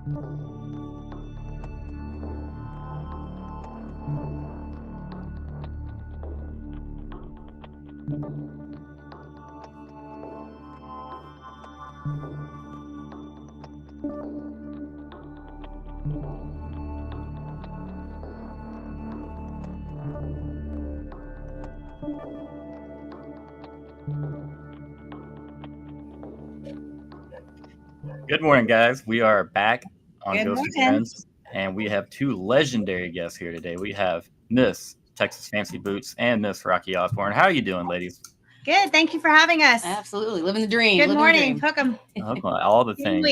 Good morning, guys. We are back on Good Ghost of morning. Friends, and we have two legendary guests here today. We have Miss Texas Fancy Boots and Miss Rocky Osborne. How are you doing, ladies? Good. Thank you for having us. Absolutely. Living the dream. Good living morning. The Hook 'em. Okay, all the things.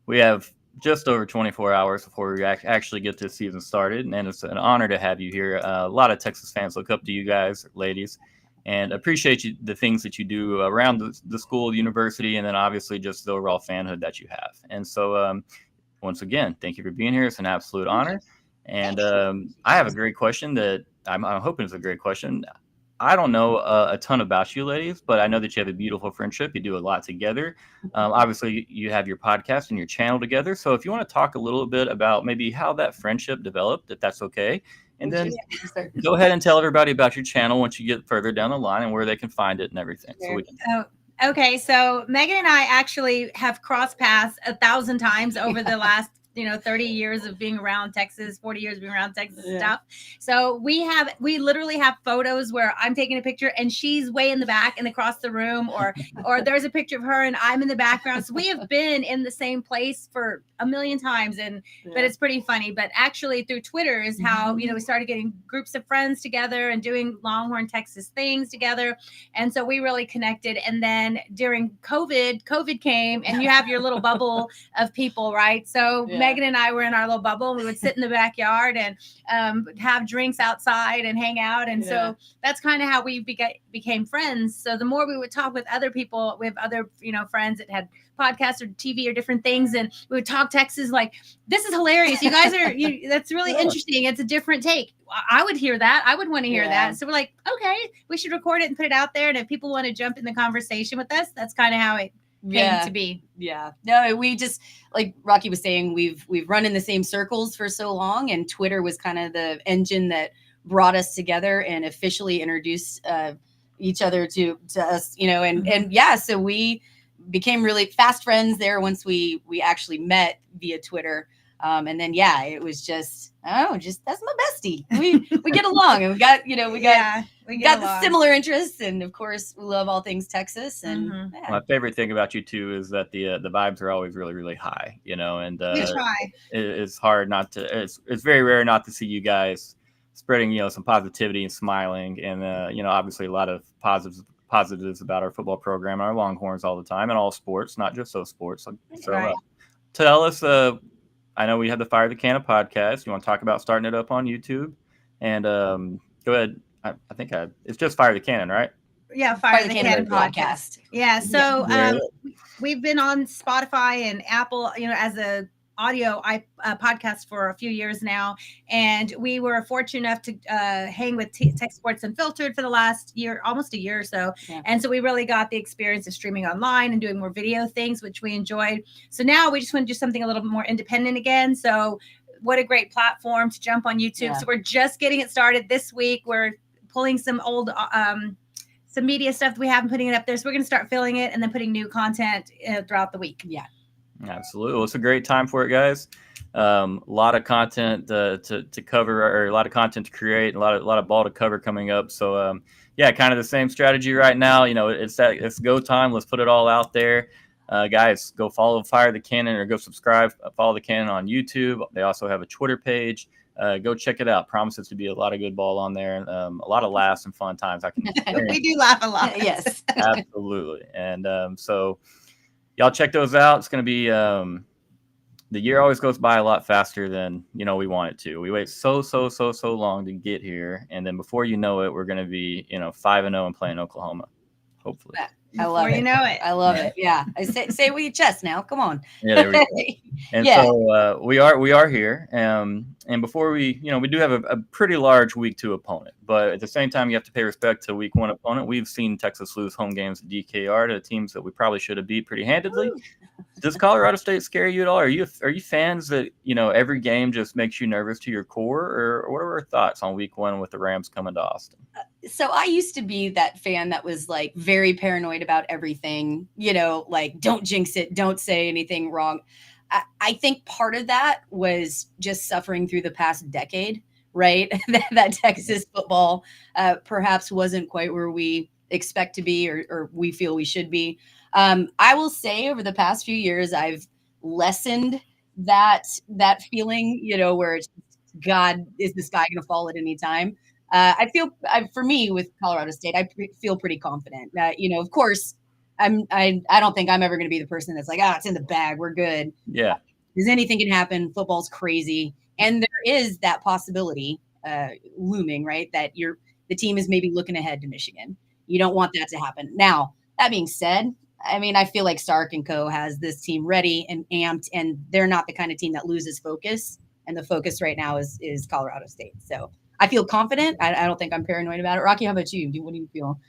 We have just over 24 hours before we actually get this season started, and it's an honor to have you here. A lot of Texas fans look up to you guys, ladies, and appreciate the things that you do around the school, the university, and then obviously just the overall fanhood that you have. And so, once again, thank you for being here. It's an absolute honor. And I have a great question that I'm hoping is a great question. I don't know a ton about you, ladies, but I know that you have a beautiful friendship. You do a lot together. Obviously, you have your podcast and your channel together. So if you want to talk a little bit about maybe how that friendship developed, if that's okay. And then go ahead and tell everybody about your channel once you get further down the line and where they can find it and everything. So we can... Okay, so Megan and I actually have crossed paths 1,000 times over the last 30 years of being around Texas, 40 years of being around Texas stuff. So we literally have photos where I'm taking a picture and she's way in the back and across the room, or there's a picture of her and I'm in the background. So we have been in the same place for a million times, but it's pretty funny. But actually through Twitter is how, we started getting groups of friends together and doing Longhorn Texas things together. And so we really connected. And then during COVID came and you have your little bubble of people, right? So Megan and I were in our little bubble. We would sit in the backyard and have drinks outside and hang out. And so that's kind of how we became friends. So the more we would talk with other people, with other, friends that had podcasts or TV or different things, and we would talk Texas, like, this is hilarious. You guys are, that's really interesting. It's a different take. I would hear that. I would want to hear that. So we're like, okay, we should record it and put it out there. And if people want to jump in the conversation with us, that's kind of how it came to be. No, we just, like Rocky was saying, we've run in the same circles for so long, and Twitter was kind of the engine that brought us together and officially introduced each other to us, so we became really fast friends there once we actually met via Twitter. And then, it was just that's my bestie. We get along, and we got the similar interests. And of course we love all things Texas. And my favorite thing about you two is that the vibes are always really, really high, and we try. It's hard not to, it's very rare not to see you guys spreading, some positivity and smiling. And, obviously a lot of positives about our football program, our Longhorns all the time, and all sports, not just those sports. So tell us, I know we have the Fire the Cannon podcast. You want to talk about starting it up on YouTube? And go ahead. I think it's just Fire the Cannon, right? Yeah, Fire the Cannon podcast. Yeah, so we've been on Spotify and Apple, as a audio podcast for a few years now, and we were fortunate enough to hang with Tech Sports Unfiltered for the last year, almost a year or so. And so we really got the experience of streaming online and doing more video things, which we enjoyed. So now we just want to do something a little bit more independent again. So what a great platform to jump on YouTube. So we're just getting it started this week. We're pulling some old some media stuff that we haven't, putting it up there. So we're going to start filling it and then putting new content throughout the week. Absolutely. Well, it's a great time for it, guys. A lot of content to cover, or a lot of content to create, a lot of ball to cover coming up. So kind of the same strategy right now. It's go time. Let's put it all out there. Guys, go follow Fire the Cannon, or go subscribe, follow the Cannon on YouTube. They also have a Twitter page. Go check it out. Promises to be a lot of good ball on there. A lot of laughs and fun times. We do laugh a lot. Yes, absolutely. And so y'all check those out. It's going to be the year always goes by a lot faster than we want it to. We wait so long to get here, and then before you know it, we're going to be 5-0 and playing Oklahoma. Hopefully. I love Before you it. know it. I love it. Yeah. I say it with your chest now. Come on. Yeah, there we go. And Yeah. so we are here. And before we, we do have a pretty large week 2 opponent, but at the same time, you have to pay respect to week 1 opponent. We've seen Texas lose home games at DKR to teams that we probably should have beat pretty handedly. Does Colorado State scare you at all? Are you fans that, every game just makes you nervous to your core, or what are our thoughts on week 1 with the Rams coming to Austin? So I used to be that fan that was like very paranoid about everything, like don't jinx it, don't say anything wrong. I think part of that was just suffering through the past decade, right? that Texas football perhaps wasn't quite where we expect to be or we feel we should be. I will say over the past few years, I've lessened that feeling, where it's, God, is the sky going to fall at any time? For me with Colorado State, I feel pretty confident that, of course, I don't think I'm ever going to be the person that's like, it's in the bag, we're good. Yeah. Because anything can happen. Football's crazy. And there is that possibility looming, right? That the team is maybe looking ahead to Michigan. You don't want that to happen. Now, that being said, I feel like Sark and Co. has this team ready and amped, and they're not the kind of team that loses focus. And the focus right now is Colorado State. So I feel confident. I don't think I'm paranoid about it. Rocky, how about you? What do you feel?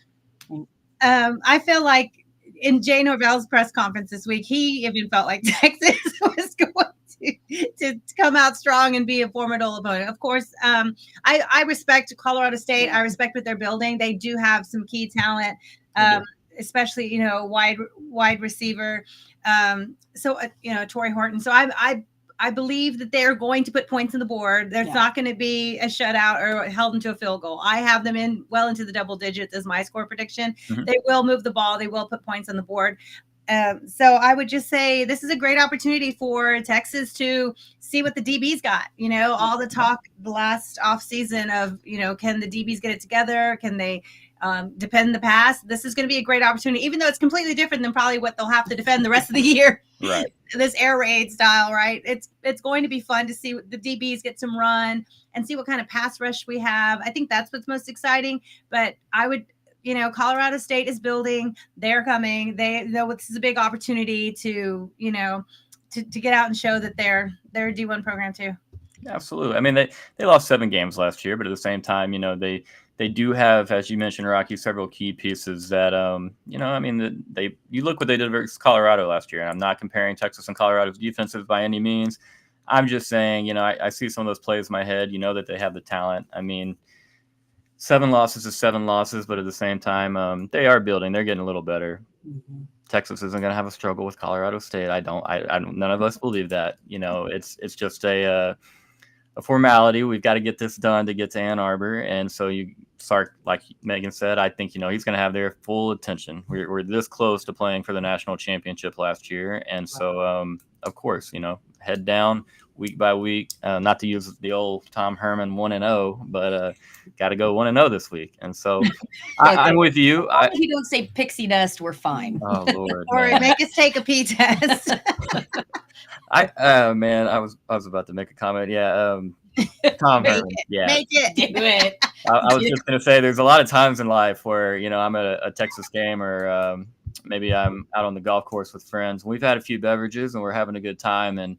I feel like in Jay Norvell's press conference this week, he even felt like Texas was going to come out strong and be a formidable opponent. Of course, I respect Colorado State. I respect what they're building. They do have some key talent, especially wide receiver. Torrey Horton. So I believe that they're going to put points on the board. There's not going to be a shutout or held into a field goal. I have them well into the double digits as my score prediction. Mm-hmm. They will move the ball. They will put points on the board. So I would just say this is a great opportunity for Texas to see what the DBs got. All the talk the last offseason of, can the DBs get it together? Can they defend the pass? This is going to be a great opportunity, even though it's completely different than probably what they'll have to defend the rest of the year. Right. This air raid style, right? It's going to be fun to see the DBs get some run and see what kind of pass rush we have. I think that's what's most exciting. But I would, Colorado State is building. They're coming. They know this is a big opportunity to get out and show that they're a D1 program too. Absolutely. They lost 7 games last year, but at the same time, they do have, as you mentioned, Rocky, several key pieces that, you look what they did versus Colorado last year. And I'm not comparing Texas and Colorado's defenses by any means. I'm just saying, I see some of those plays in my head, that they have the talent. 7 losses is 7 losses, but at the same time, they are building. They're getting a little better. Mm-hmm. Texas isn't going to have a struggle with Colorado State. I don't, none of us believe that. It's just a formality. We've got to get this done to get to Ann Arbor. And so Sark, like Megan said, I think, he's going to have their full attention. We're this close to playing for the national championship last year. And so, of course, head down week by week, not to use the old Tom Herman 1-0, but got to go 1-0 this week. And so I'm with you. If you don't say pixie dust, we're fine. Oh, Lord. Or make us take a pee test. I was about to make a comment. Yeah. Tom Herman. Yeah. Make it. Do it. I was just going to say there's a lot of times in life where, I'm at a Texas game or maybe I'm out on the golf course with friends. We've had a few beverages and we're having a good time. And,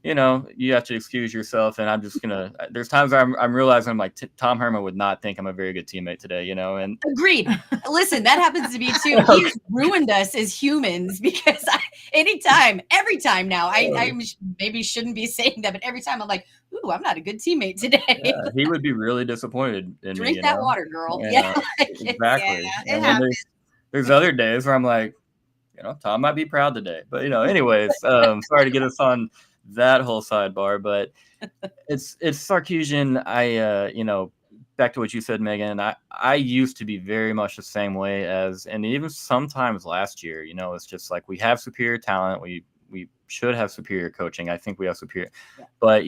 you have to excuse yourself. And I'm just going to – there's times I'm realizing I'm like, Tom Herman would not think I'm a very good teammate today, and – Agreed. Listen, that happens to me too. He's ruined us as humans because every time now, I maybe shouldn't be saying that, but every time I'm like, ooh, I'm not a good teammate today. Yeah, he would be really disappointed in Drink me. that water, girl. Yeah. Exactly. Yeah, there's other days where I'm like, Tom might be proud today. But, anyways, sorry to get us on that whole sidebar, but it's Sarkisian. Back to what you said, Megan, I used to be very much the same way and even sometimes last year, it's just like we have superior talent. We should have superior coaching. I think we have superior, but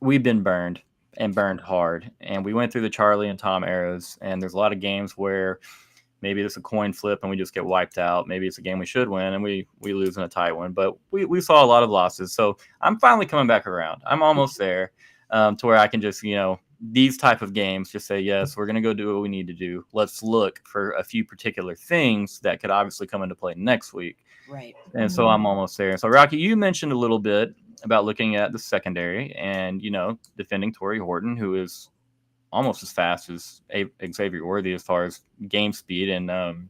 we've been burned and burned hard. And we went through the Charlie and Tom eras, and there's a lot of games where maybe it's a coin flip and we just get wiped out. Maybe it's a game we should win and we lose in a tight one, but we saw a lot of losses. So I'm finally coming back around. I'm almost there to where I can just, these type of games, just say, yes, we're going to go do what we need to do. Let's look for a few particular things that could obviously come into play next week. Right. And so I'm almost there. So Rocky, you mentioned a little bit about looking at the secondary and, defending Torrey Horton, who is almost as fast as Xavier Worthy as far as game speed, and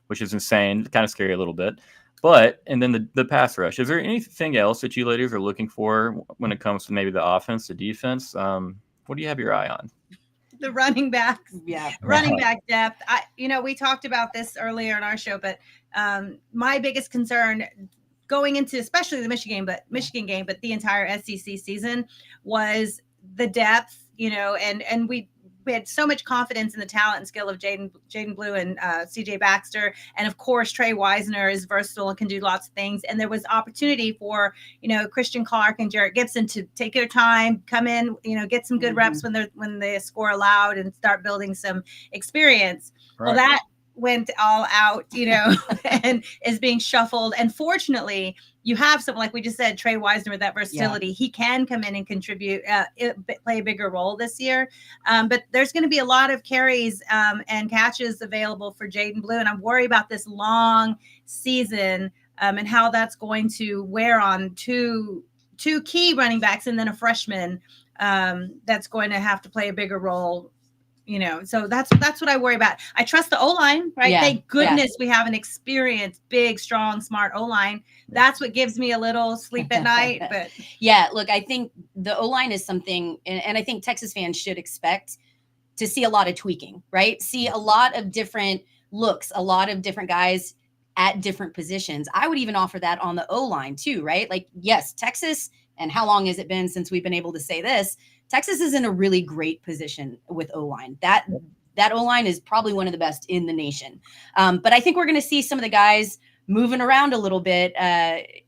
which is insane, kind of scary a little bit. But, and then the pass rush. Is there anything else that you ladies are looking for when it comes to maybe the offense, the defense? What do you have your eye on? The running backs. Yeah. Running back depth. We talked about this earlier in our show, but my biggest concern going into especially the Michigan game, but the entire SEC season was the depth, and we had so much confidence in the talent and skill of Jaden Blue and CJ Baxter. And of course, Trey Wisner is versatile and can do lots of things. And there was opportunity for, Christian Clark and Jarrett Gibson to take their time, come in, get some good reps when the score allowed and start building some experience. Right. Well, that went all out, and is being shuffled. And fortunately, you have someone like we just said, Trey Wisner, with that versatility. Yeah. He can come in and contribute, play a bigger role this year. But there's going to be a lot of carries and catches available for Jaden Blue. And I'm worried about this long season and how that's going to wear on two key running backs and then a freshman that's going to have to play a bigger role. So that's what I worry about. I trust the O-line, right? Yeah, thank goodness we have an experienced, big, strong, smart O-line. That's what gives me a little sleep at night. But yeah, look, I think the O-line is something, and I think Texas fans should expect to see a lot of tweaking, right? See a lot of different looks, a lot of different guys at different positions. I would even offer that on the O-line too, right? Like, yes, Texas, and how long has it been since we've been able to say this? Texas is in a really great position with O-line. That O-line is probably one of the best in the nation. But I think we're going to see some of the guys moving around a little bit,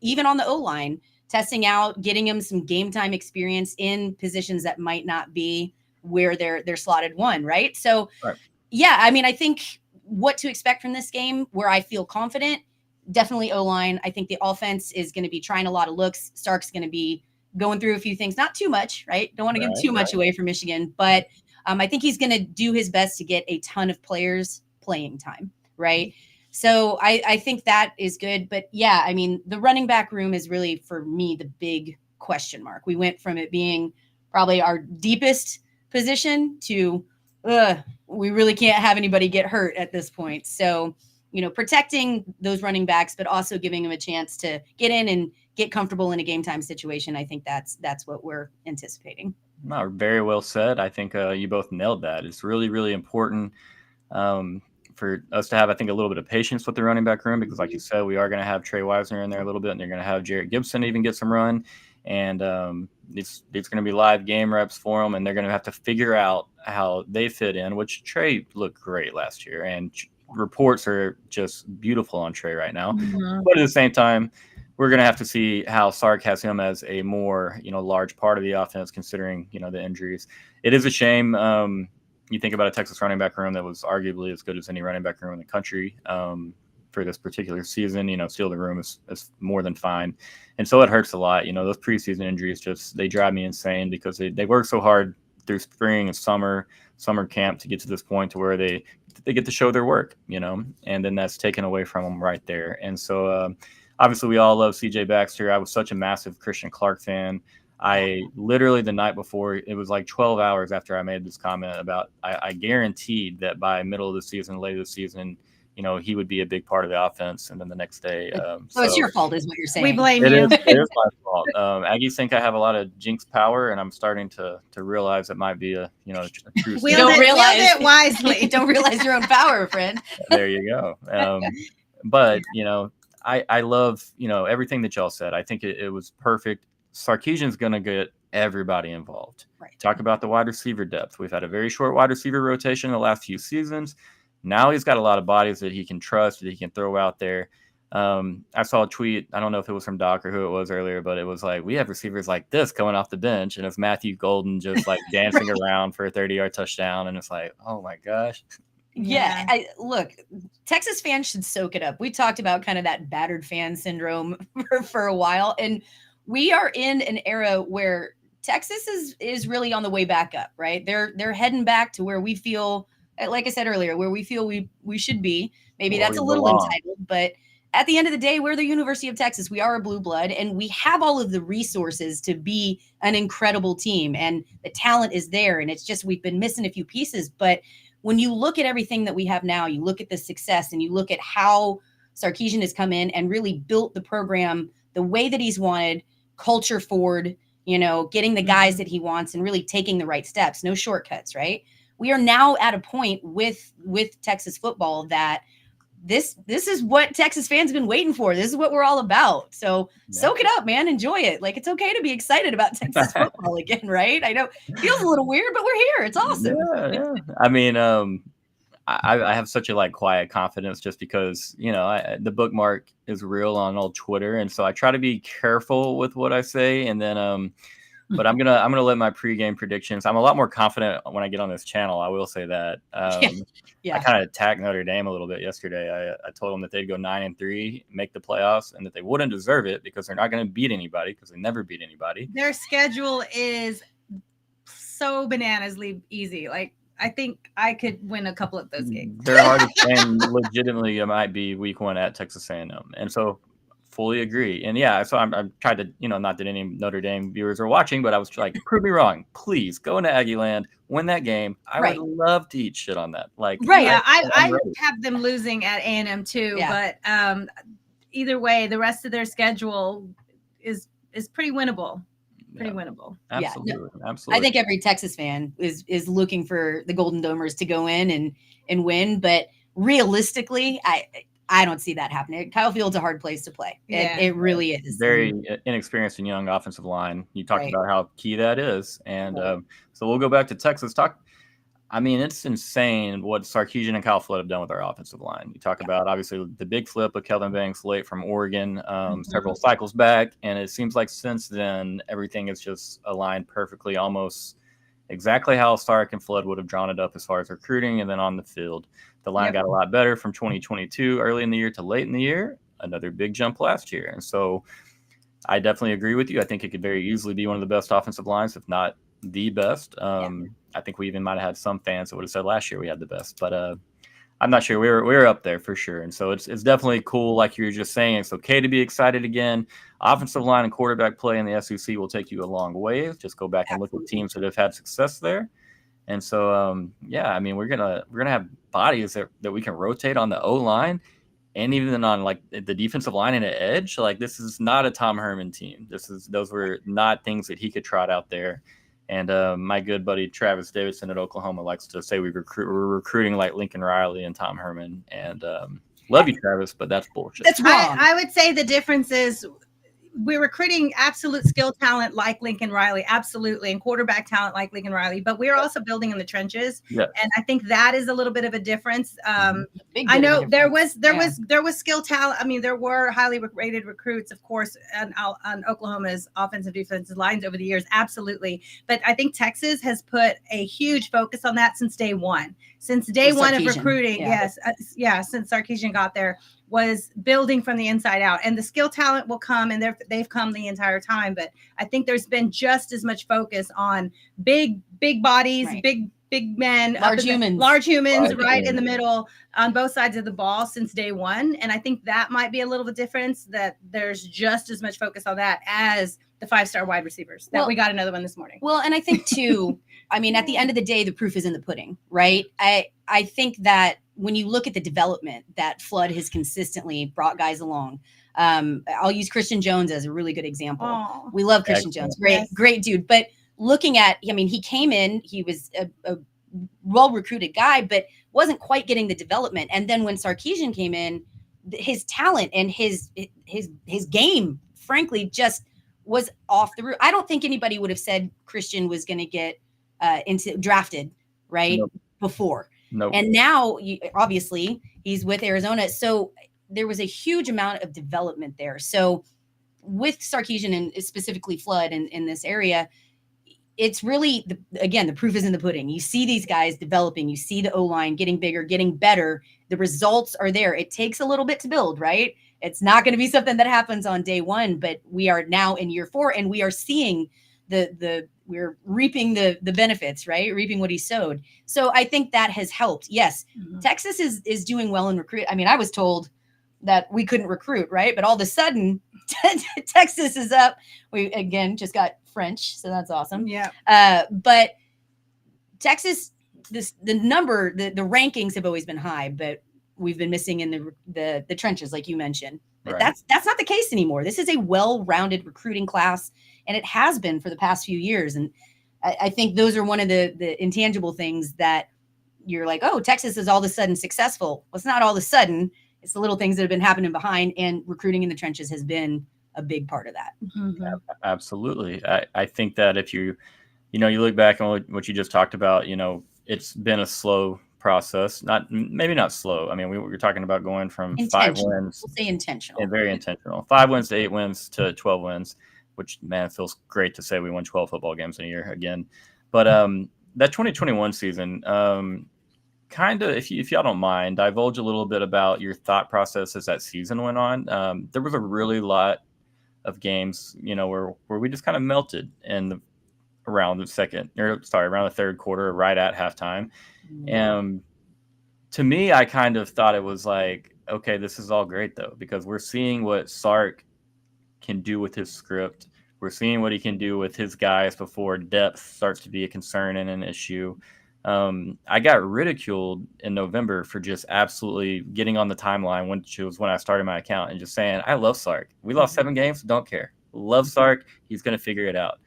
even on the O-line, testing out, getting them some game time experience in positions that might not be where they're slotted one, right? So, right. Yeah, I mean, I think what to expect from this game, where I feel confident, definitely O-line. I think the offense is going to be trying a lot of looks. Stark's going to be going through a few things, not too much, right? Don't want to give too much away for Michigan, but I think he's going to do his best to get a ton of players playing time, right? So I think that is good. But yeah, I mean, the running back room is really, for me, the big question mark. We went from it being probably our deepest position to we really can't have anybody get hurt at this point. So, protecting those running backs, but also giving them a chance to get in and get comfortable in a game time situation. I think that's what we're anticipating. No, very well said. I think you both nailed that. It's really, really important for us to have, I think, a little bit of patience with the running back room, because like you said, we are going to have Trey Wisner in there a little bit, and they're going to have Jarrett Gibson even get some run. And it's going to be live game reps for them, and they're going to have to figure out how they fit in, which Trey looked great last year. And reports are just beautiful on Trey right now. Mm-hmm. But at the same time, we're going to have to see how Sark has him as a more, large part of the offense, considering, the injuries. It is a shame. You think about a Texas running back room that was arguably as good as any running back room in the country for this particular season. Still the room is more than fine. And so it hurts a lot. Those preseason injuries they drive me insane, because they work so hard through spring and summer camp to get to this point to where they get to show their work, and then that's taken away from them right there. And so obviously we all love CJ Baxter. I was such a massive Christian Clark fan. I literally, the night before, it was like 12 hours after I made this comment about, I guaranteed that by middle of the season, late of the season, he would be a big part of the offense. And then the next day. So it's your fault, is what you're saying. We blame you. It is my fault. Aggies think I have a lot of jinx power, and I'm starting to realize it might be a true. Wield it wisely. Don't realize your own power, friend. There you go. But, I love, everything that y'all said. I think it was perfect. Sarkisian's going to get everybody involved. Right. Talk about the wide receiver depth. We've had a very short wide receiver rotation in the last few seasons. Now he's got a lot of bodies that he can trust, that he can throw out there. I saw a tweet. I don't know if it was from Doc or who it was earlier, but it was like, we have receivers like this coming off the bench. And it's Matthew Golden just like dancing around for a 30-yard touchdown. And it's like, oh my gosh. Yeah. Look, Texas fans should soak it up. We talked about kind of that battered fan syndrome for a while. And we are in an era where Texas is really on the way back up, right? They're heading back to where we feel, like I said earlier, where we feel we should be. Maybe Where that's we a little belong. entitled, but at the end of the day, we're the University of Texas. We are a blue blood, and we have all of the resources to be an incredible team, and the talent is there. And it's just we've been missing a few pieces. But when you look at everything that we have now, you look at the success, and you look at how Sarkisian has come in and really built the program the way that he's wanted, culture forward, getting the guys that he wants and really taking the right steps, no shortcuts, right? We are now at a point with Texas football that this is what Texas fans have been waiting for. This is what we're all about. So soak it up, man. Enjoy it. Like, it's okay to be excited about Texas football again, right? I know it feels a little weird, but we're here. It's awesome. Yeah. I mean, I have such a quiet confidence just because, the bookmark is real on old Twitter. And so I try to be careful with what I say. And then, but I'm going to let my pregame predictions. I'm a lot more confident when I get on this channel. I will say that. I kind of attacked Notre Dame a little bit yesterday. I told them that they'd go 9-3, make the playoffs, and that they wouldn't deserve it because they're not going to beat anybody because they never beat anybody. Their schedule is so bananasly easy. Like, I think I could win a couple of those games. Their hardest game legitimately might be week 1 at Texas A&M. And so fully agree. And yeah, so I'm trying to, not that any Notre Dame viewers are watching, but I was like, prove me wrong. Please go into Aggieland, win that game. I would love to eat shit on that. Like, right. Yeah, I have them losing at A&M too, but either way, the rest of their schedule is pretty winnable. Pretty winnable. Absolutely. Yeah, absolutely. I think every Texas fan is looking for the Golden Domers to go in and win, but realistically, I don't see that happening. Kyle Field's a hard place to play. It really is. Very inexperienced and young offensive line. You talked about how key that is. And so we'll go back to Texas. I mean, it's insane what Sarkisian and Kyle Flood have done with our offensive line. You talk about, obviously, the big flip of Kelvin Banks late from Oregon several cycles back. And it seems like since then, everything is just aligned perfectly, almost exactly how Sark and Flood would have drawn it up as far as recruiting and then on the field. The line got a lot better from 2022 early in the year to late in the year. Another big jump last year. And so I definitely agree with you. I think it could very easily be one of the best offensive lines, if not the best. I think we even might have had some fans that would have said last year we had the best, but I'm not sure. We were up there for sure. And so it's definitely cool. Like you were just saying, it's okay to be excited again. Offensive line and quarterback play in the SEC will take you a long way. Just go back and look at teams that have had success there. And so, I mean, we're gonna have bodies that we can rotate on the O line, and even on the defensive line and the edge. Like, this is not a Tom Herman team. Those were not things that he could trot out there. And my good buddy Travis Davidson at Oklahoma likes to say we're recruiting like Lincoln Riley and Tom Herman. And love you, Travis, but that's bullshit. That's wrong. I would say the difference is we're recruiting absolute skill talent like Lincoln Riley, absolutely, and quarterback talent like Lincoln Riley, but we're also building in the trenches. And I think that is a little bit of a difference. I know there was skill talent. I mean, there were highly rated recruits, of course, on Oklahoma's offensive defensive lines over the years, absolutely. But I think Texas has put a huge focus on that since day one. Since day one of recruiting, since Sarkisian got there, was building from the inside out, and the skill talent will come, and they've come the entire time. But I think there's been just as much focus on big bodies, big men, large humans, in the middle on both sides of the ball since day one. And I think that might be a little bit difference, that there's just as much focus on that as the 5-star wide receivers that we got another one this morning. Well, and I think too, I mean, at the end of the day, the proof is in the pudding, right? I think that when you look at the development that Flood has consistently brought guys along, I'll use Christian Jones as a really good example. Aww. We love Christian Jones. Great dude. But looking at, I mean, he came in, he was a well-recruited guy, but wasn't quite getting the development. And then when Sarkisian came in, his talent and his game, frankly, just was off the roof. I don't think anybody would have said Christian was going to get drafted before. Nope. And now, obviously, he's with Arizona. So there was a huge amount of development there. So with Sarkisian and specifically Flood in this area, it's really, the proof is in the pudding. You see these guys developing. You see the O-line getting bigger, getting better. The results are there. It takes a little bit to build, right? It's not going to be something that happens on day one, but we are now in year 4, and we are seeing we're reaping the benefits, right? Reaping what he sowed. So I think that has helped. Yes, Texas is doing well in recruit. I mean, I was told that we couldn't recruit, right? But all of a sudden, Texas is up. We again just got French, so that's awesome. Yeah. But Texas, the rankings have always been high, but we've been missing in the trenches, like you mentioned. But Right. that's not the case anymore. This is a well-rounded recruiting class, and it has been for the past few years. And I think those are one of the intangible things that you're like, oh, Texas is all of a sudden successful. Well, it's not all of a sudden. It's the little things that have been happening behind, and recruiting in the trenches has been a big part of that. Mm-hmm. Absolutely. I think that if you look back on what you just talked about, it's been a slow process. Maybe not slow. I mean, we were talking about going from 5 wins. We'll say intentional. And very intentional. 5 wins to 8 wins to 12 wins, which, man, it feels great to say we won 12 football games in a year again. But that 2021 season, kind of, if y'all don't mind, divulge a little bit about your thought process as that season went on. There was a really lot of games, where we just kind of melted around the third quarter, right at halftime. And to me, I kind of thought it was like, okay, this is all great though, because we're seeing what Sark can do with his script. We're seeing what he can do with his guys before depth starts to be a concern and an issue. I got ridiculed in November for just absolutely getting on the timeline, which was when I started my account, and just saying, I love Sark. We lost 7 games. Don't care. Love Sark. He's going to figure it out.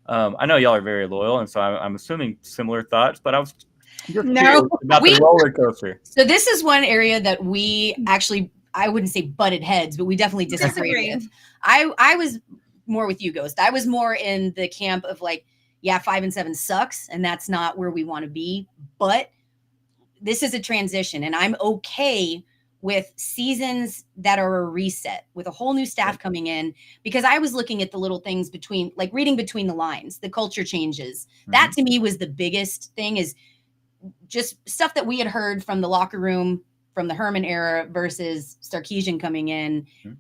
I know y'all are very loyal, and so I'm assuming similar thoughts, but I was just curious about the roller coaster. So this is one area that we actually, I wouldn't say butted heads, but we definitely disagreed with. I was more with you, Ghost. I was more in the camp of like, yeah, 5 and 7 sucks, and that's not where we want to be. But this is a transition, and I'm okay with seasons that are a reset, with a whole new staff coming in, because I was looking at the little things reading between the lines, the culture changes. Mm-hmm. That to me was the biggest thing, is just stuff that we had heard from the locker room from the Herman era versus Sarkisian coming in. Mm-hmm.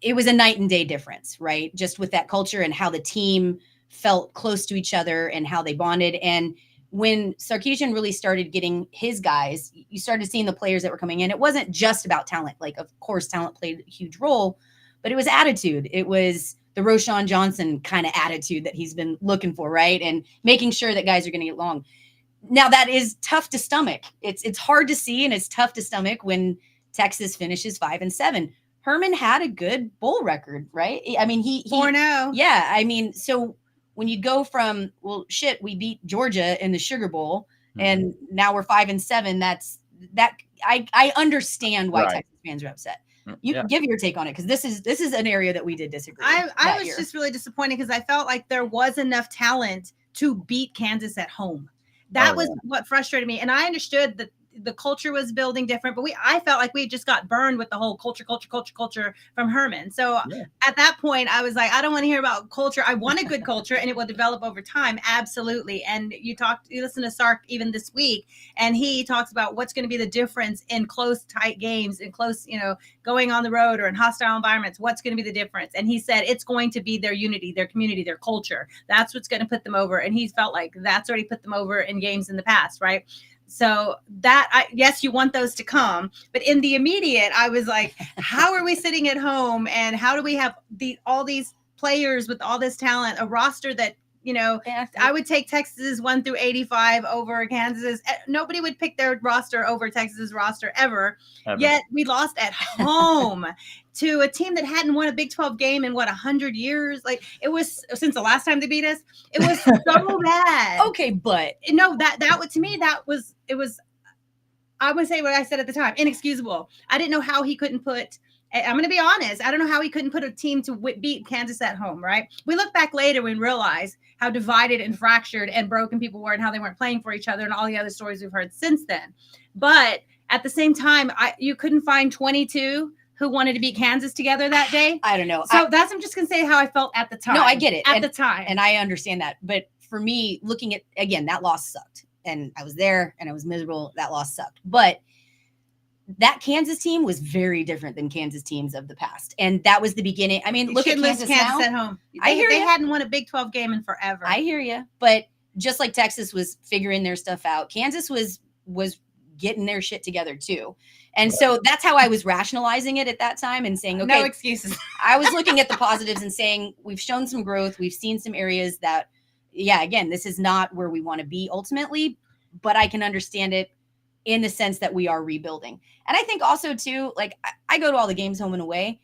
It was a night and day difference, right? Just with that culture and how the team felt close to each other and how they bonded. And when Sarkisian really started getting his guys, you started seeing the players that were coming in. It wasn't just about talent. Like, of course, talent played a huge role, but it was attitude. It was the Roschon Johnson kind of attitude that he's been looking for, right? And making sure that guys are going to get along. Now, that is tough to stomach. It's hard to see, and it's tough to stomach when Texas finishes 5 and 7. Herman had a good bowl record, right? I mean, he 4-0. Yeah, I mean, so when you go from, well, shit, we beat Georgia in the Sugar Bowl, and now we're 5 and 7. I understand why Texas fans are upset. You give your take on it, because this is an area that we did disagree. I was just really disappointed, because I felt like there was enough talent to beat Kansas at home. That was what frustrated me, and I understood that the culture was building different, but I felt like we just got burned with the whole culture from Herman. So at that point, I was like, I don't want to hear about culture. I want a good culture, and it will develop over time. Absolutely. And you listen to Sark even this week, and he talks about what's going to be the difference in close, tight games, in close, going on the road or in hostile environments. What's going to be the difference? And he said it's going to be their unity, their community, their culture. That's what's going to put them over. And he felt like that's already put them over in games in the past, right? So yes, you want those to come, but in the immediate, I was like, how are we sitting at home, and how do we have all these players with all this talent, a roster that, I would take Texas's 1 through 85 over Kansas's. Nobody would pick their roster over Texas's roster ever. Yet we lost at home to a team that hadn't won a Big 12 game in 100 years. Like, it was, since the last time they beat us, it was so bad. Okay, but no, that was, to me, it was, I would say what I said at the time, inexcusable. I didn't know how he couldn't put, I'm going to be honest, I don't know how he couldn't put a team to beat Kansas at home, right? We look back later and realize how divided and fractured and broken people were, and how they weren't playing for each other, and all the other stories we've heard since then. But at the same time, you couldn't find 22 who wanted to beat Kansas together that day. I don't know. So I'm just going to say how I felt at the time. No, I get it. At the time. And I understand that. But for me, looking at, again, that loss sucked. And I was there and I was miserable. That loss sucked. But that Kansas team was very different than Kansas teams of the past. And that was the beginning. I mean, You look at should lose Kansas Kansas now. at home. I hear They ya. hadn't won a Big 12 game in forever. I hear you. But just like Texas was figuring their stuff out, Kansas was getting their shit together too. And so that's how I was rationalizing it at that time and saying, okay, no excuses. I was looking at the positives and saying, we've shown some growth. We've seen some areas that, yeah, again, this is not where we want to be ultimately, but I can understand it in the sense that we are rebuilding. And I think also too, like I go to all the games home and away.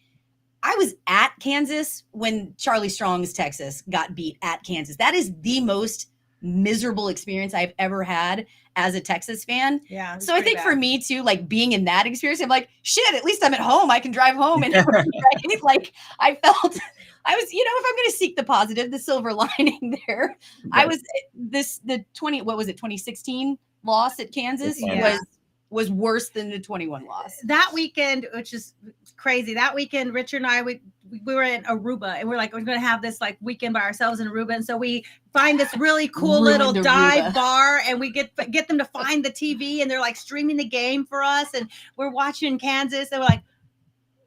I was at Kansas when Charlie Strong's Texas got beat at Kansas. That is the most miserable experience I've ever had as a Texas fan. Yeah. So I think for me too, like being in that experience, I'm like, shit, at least I'm at home. I can drive home. And right? Like I felt I was, if I'm going to seek the positive, the silver lining there, I was the 2016 loss at Kansas was worse than the 21 loss. That weekend, which is crazy. That weekend, Richard and I, we were in Aruba, and we're like, we're going to have this like weekend by ourselves in Aruba. And so we find this really cool little dive bar, and we get them to find the TV, and they're like streaming the game for us. And we're watching Kansas, and we're like,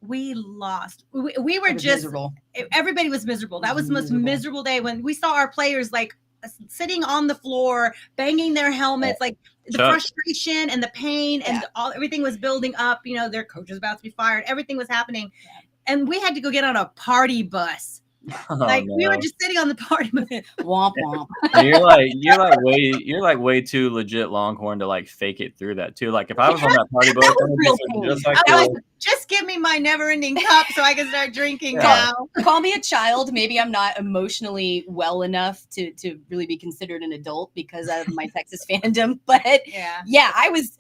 we lost. We were just miserable. Everybody was miserable. That was the most miserable day when we saw our players like sitting on the floor, banging their helmets, like the frustration and the pain and everything was building up. Their coach was about to be fired. Everything was happening. And we had to go get on a party bus. We were just sitting on the party bus. Womp womp. You're like way too legit Longhorn to like fake it through that too. Like if I was on that party bus, just give me my never-ending cup so I can start drinking now. Call me a child. Maybe I'm not emotionally well enough to really be considered an adult because of my Texas fandom. But I was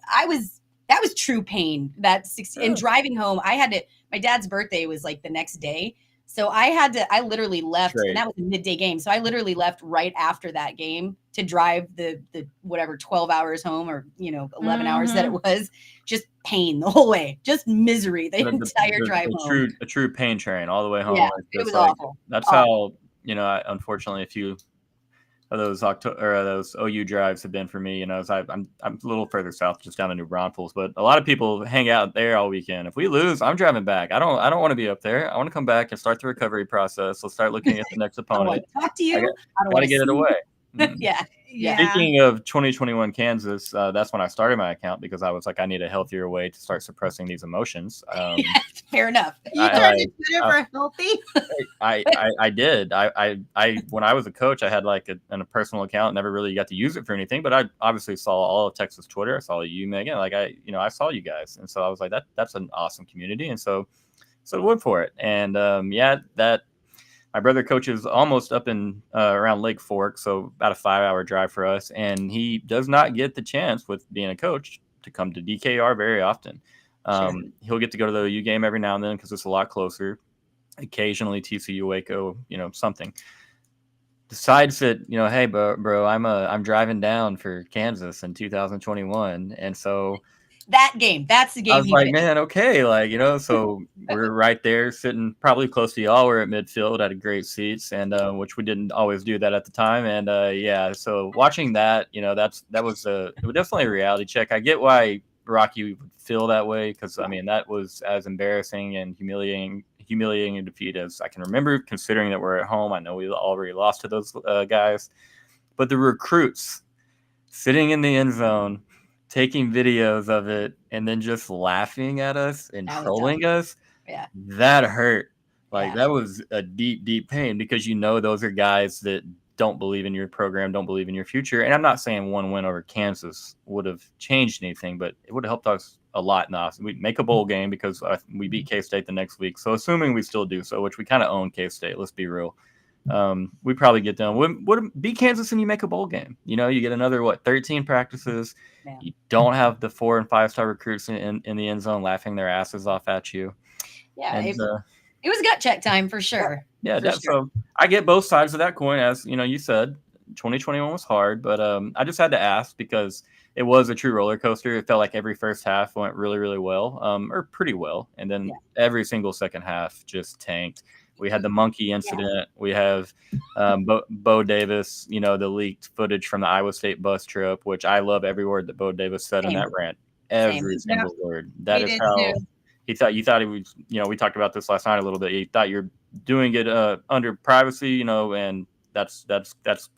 that was true pain. And driving home, my dad's birthday was like the next day. So I literally left, and that was a midday game. So I literally left right after that game to drive the whatever 12 hours home or 11 hours that it was, just pain the whole way, just misery the entire drive home. A true pain train all the way home. Yeah, it was awful. That's awful. How unfortunately a few of those those OU drives have been for me. I'm a little further south, just down in New Braunfels, but a lot of people hang out there all weekend. If we lose, I'm driving back. I don't want to be up there. I want to come back and start the recovery process. Let's start looking at the next opponent. I want to talk to you. I want to get it away. Yeah. Speaking of 2021 Kansas, that's when I started my account because I was like, I need a healthier way to start suppressing these emotions. Fair enough. You turned to Twitter for healthy. I did. I when I was a coach, I had like a personal account. Never really got to use it for anything, but I obviously saw all of Texas Twitter. I saw you, Megan. Like I saw you guys, and so I was like, that's an awesome community, and so went for it. And that. My brother coaches almost up in around Lake Fork, so about a 5-hour drive for us. And he does not get the chance with being a coach to come to DKR very often. He'll get to go to the OU game every now and then because it's a lot closer. Occasionally TCU Waco, something. Decides that hey, bro, I'm driving down for Kansas in 2021, and so. That's the game. I was like, man, okay. So we're right there sitting probably close to y'all. We're at midfield at a great seats, and which we didn't always do that at the time. And so watching that, that was it was definitely a reality check. I get why Rocky would feel that way because that was as embarrassing and humiliating a defeat as I can remember, considering that we're at home. I know we already lost to those guys, but the recruits sitting in the end zone, taking videos of it and then just laughing at us and trolling us. Yeah. That hurt. That was a deep, deep pain because those are guys that don't believe in your program, don't believe in your future. And I'm not saying one win over Kansas would have changed anything, but it would have helped us a lot. We'd make a bowl game because we beat K-State the next week. So assuming we still do so, which we kind of own K-State, let's be real. We probably get done. Would beat Kansas and you make a bowl game. You get another 13 practices. Man. You don't have the 4- and 5-star recruits in the end zone laughing their asses off at you. Yeah, and, it was gut check time for sure. Yeah, so I get both sides of that coin. As you said, 2021 was hard, but I just had to ask because it was a true roller coaster. It felt like every first half went really, really well, or pretty well, and then every single second half just tanked. We had the monkey incident. Yeah. We have Bo Davis, the leaked footage from the Iowa State bus trip, which I love every word that Bo Davis said in that rant. every Same. single word. That He is did how too. you thought it was, we talked about this last night a little bit. You thought you're doing it under privacy, and that's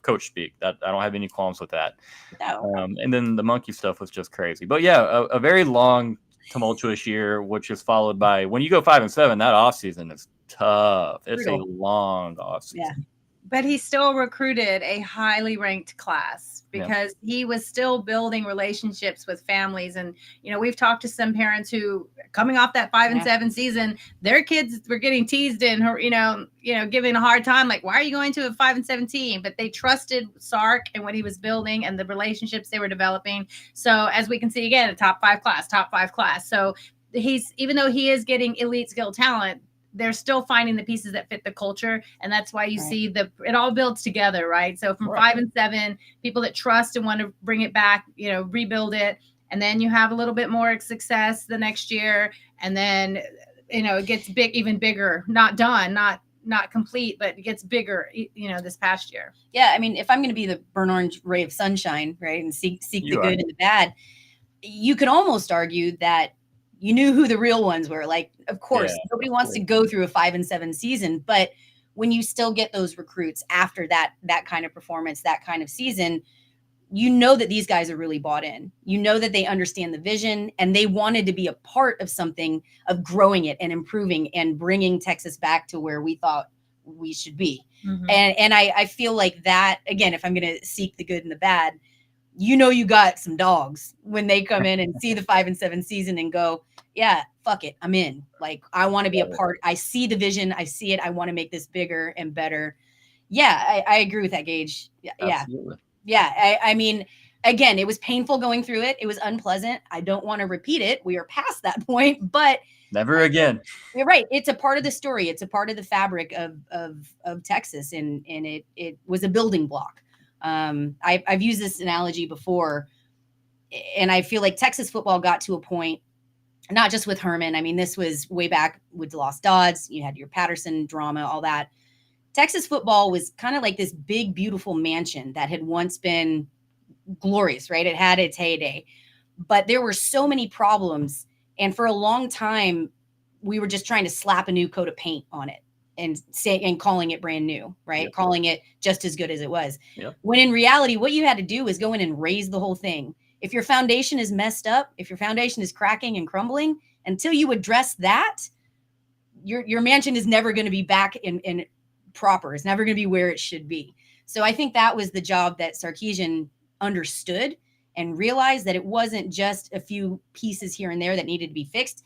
coach speak. That I don't have any qualms with that. No. And then the monkey stuff was just crazy. But yeah, a very long, tumultuous year, which is followed by, when you go 5-7, that off season is tough. It's a Brutal. long off season. Yeah. But he still recruited a highly ranked class because he was still building relationships with families. And, we've talked to some parents who, coming off that 5-7 season, their kids were getting teased and, given a hard time. Like, why are you going to a 5-7 team? But they trusted Sark and what he was building and the relationships they were developing. So as we can see again, a top five class. So even though he is getting elite skill talent, they're still finding the pieces that fit the culture. And that's why you see it all builds together, right? So from 5-7, people that trust and want to bring it back, rebuild it. And then you have a little bit more success the next year. And then, it gets big, even bigger, not done, not complete, but it gets bigger, this past year. Yeah. I mean, if I'm going to be the burnt orange ray of sunshine, right, and seek the good and the bad, you could almost argue that you knew who the real ones were. Like, of course, nobody wants to go through a 5-7 season, but when you still get those recruits after that kind of performance, that kind of season, that these guys are really bought in. That they understand the vision and they wanted to be a part of something, of growing it and improving and bringing Texas back to where we thought we should be. Mm-hmm. And I feel like that, again, if I'm going to seek the good and the bad, you got some dogs when they come in and see the 5-7 season and go, yeah, fuck it, I'm in. Like, I want to be a part. I see the vision. I see it. I want to make this bigger and better. Yeah, I agree with that, Gage. Yeah. Absolutely. Yeah. I mean, again, it was painful going through it. It was unpleasant. I don't want to repeat it. We are past that point, but never again. You're right. It's a part of the story. It's a part of the fabric of Texas. And it was a building block. I've used this analogy before, and I feel like Texas football got to a point, not just with Herman. I mean, this was way back with Lost Dodds. You had your Patterson drama, all that. Texas football was kind of like this big, beautiful mansion that had once been glorious, right? It had its heyday, but there were so many problems. And for a long time, we were just trying to slap a new coat of paint on it and calling it brand new, right? Yep. Calling it just as good as it was. Yep. When in reality, what you had to do was go in and raise the whole thing. If your foundation is messed up, if your foundation is cracking and crumbling, until you address that, your mansion is never going to be back in proper. It's never going to be where it should be. So I think that was the job that Sarkisian understood and realized, that it wasn't just a few pieces here and there that needed to be fixed.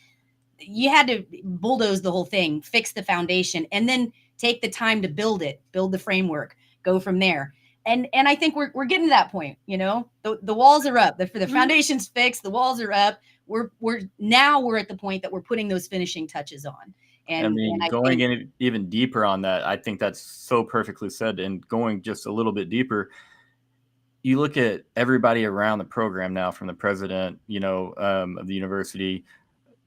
You had to bulldoze the whole thing, fix the foundation, and then take the time to build the framework, go from there. And I think we're getting to that point. The walls are up, the foundation's fixed, the walls are up. We're at the point that we're putting those finishing touches on. And going in even deeper on that, I think that's so perfectly said. And going just a little bit deeper, you look at everybody around the program now, from the president, of the university,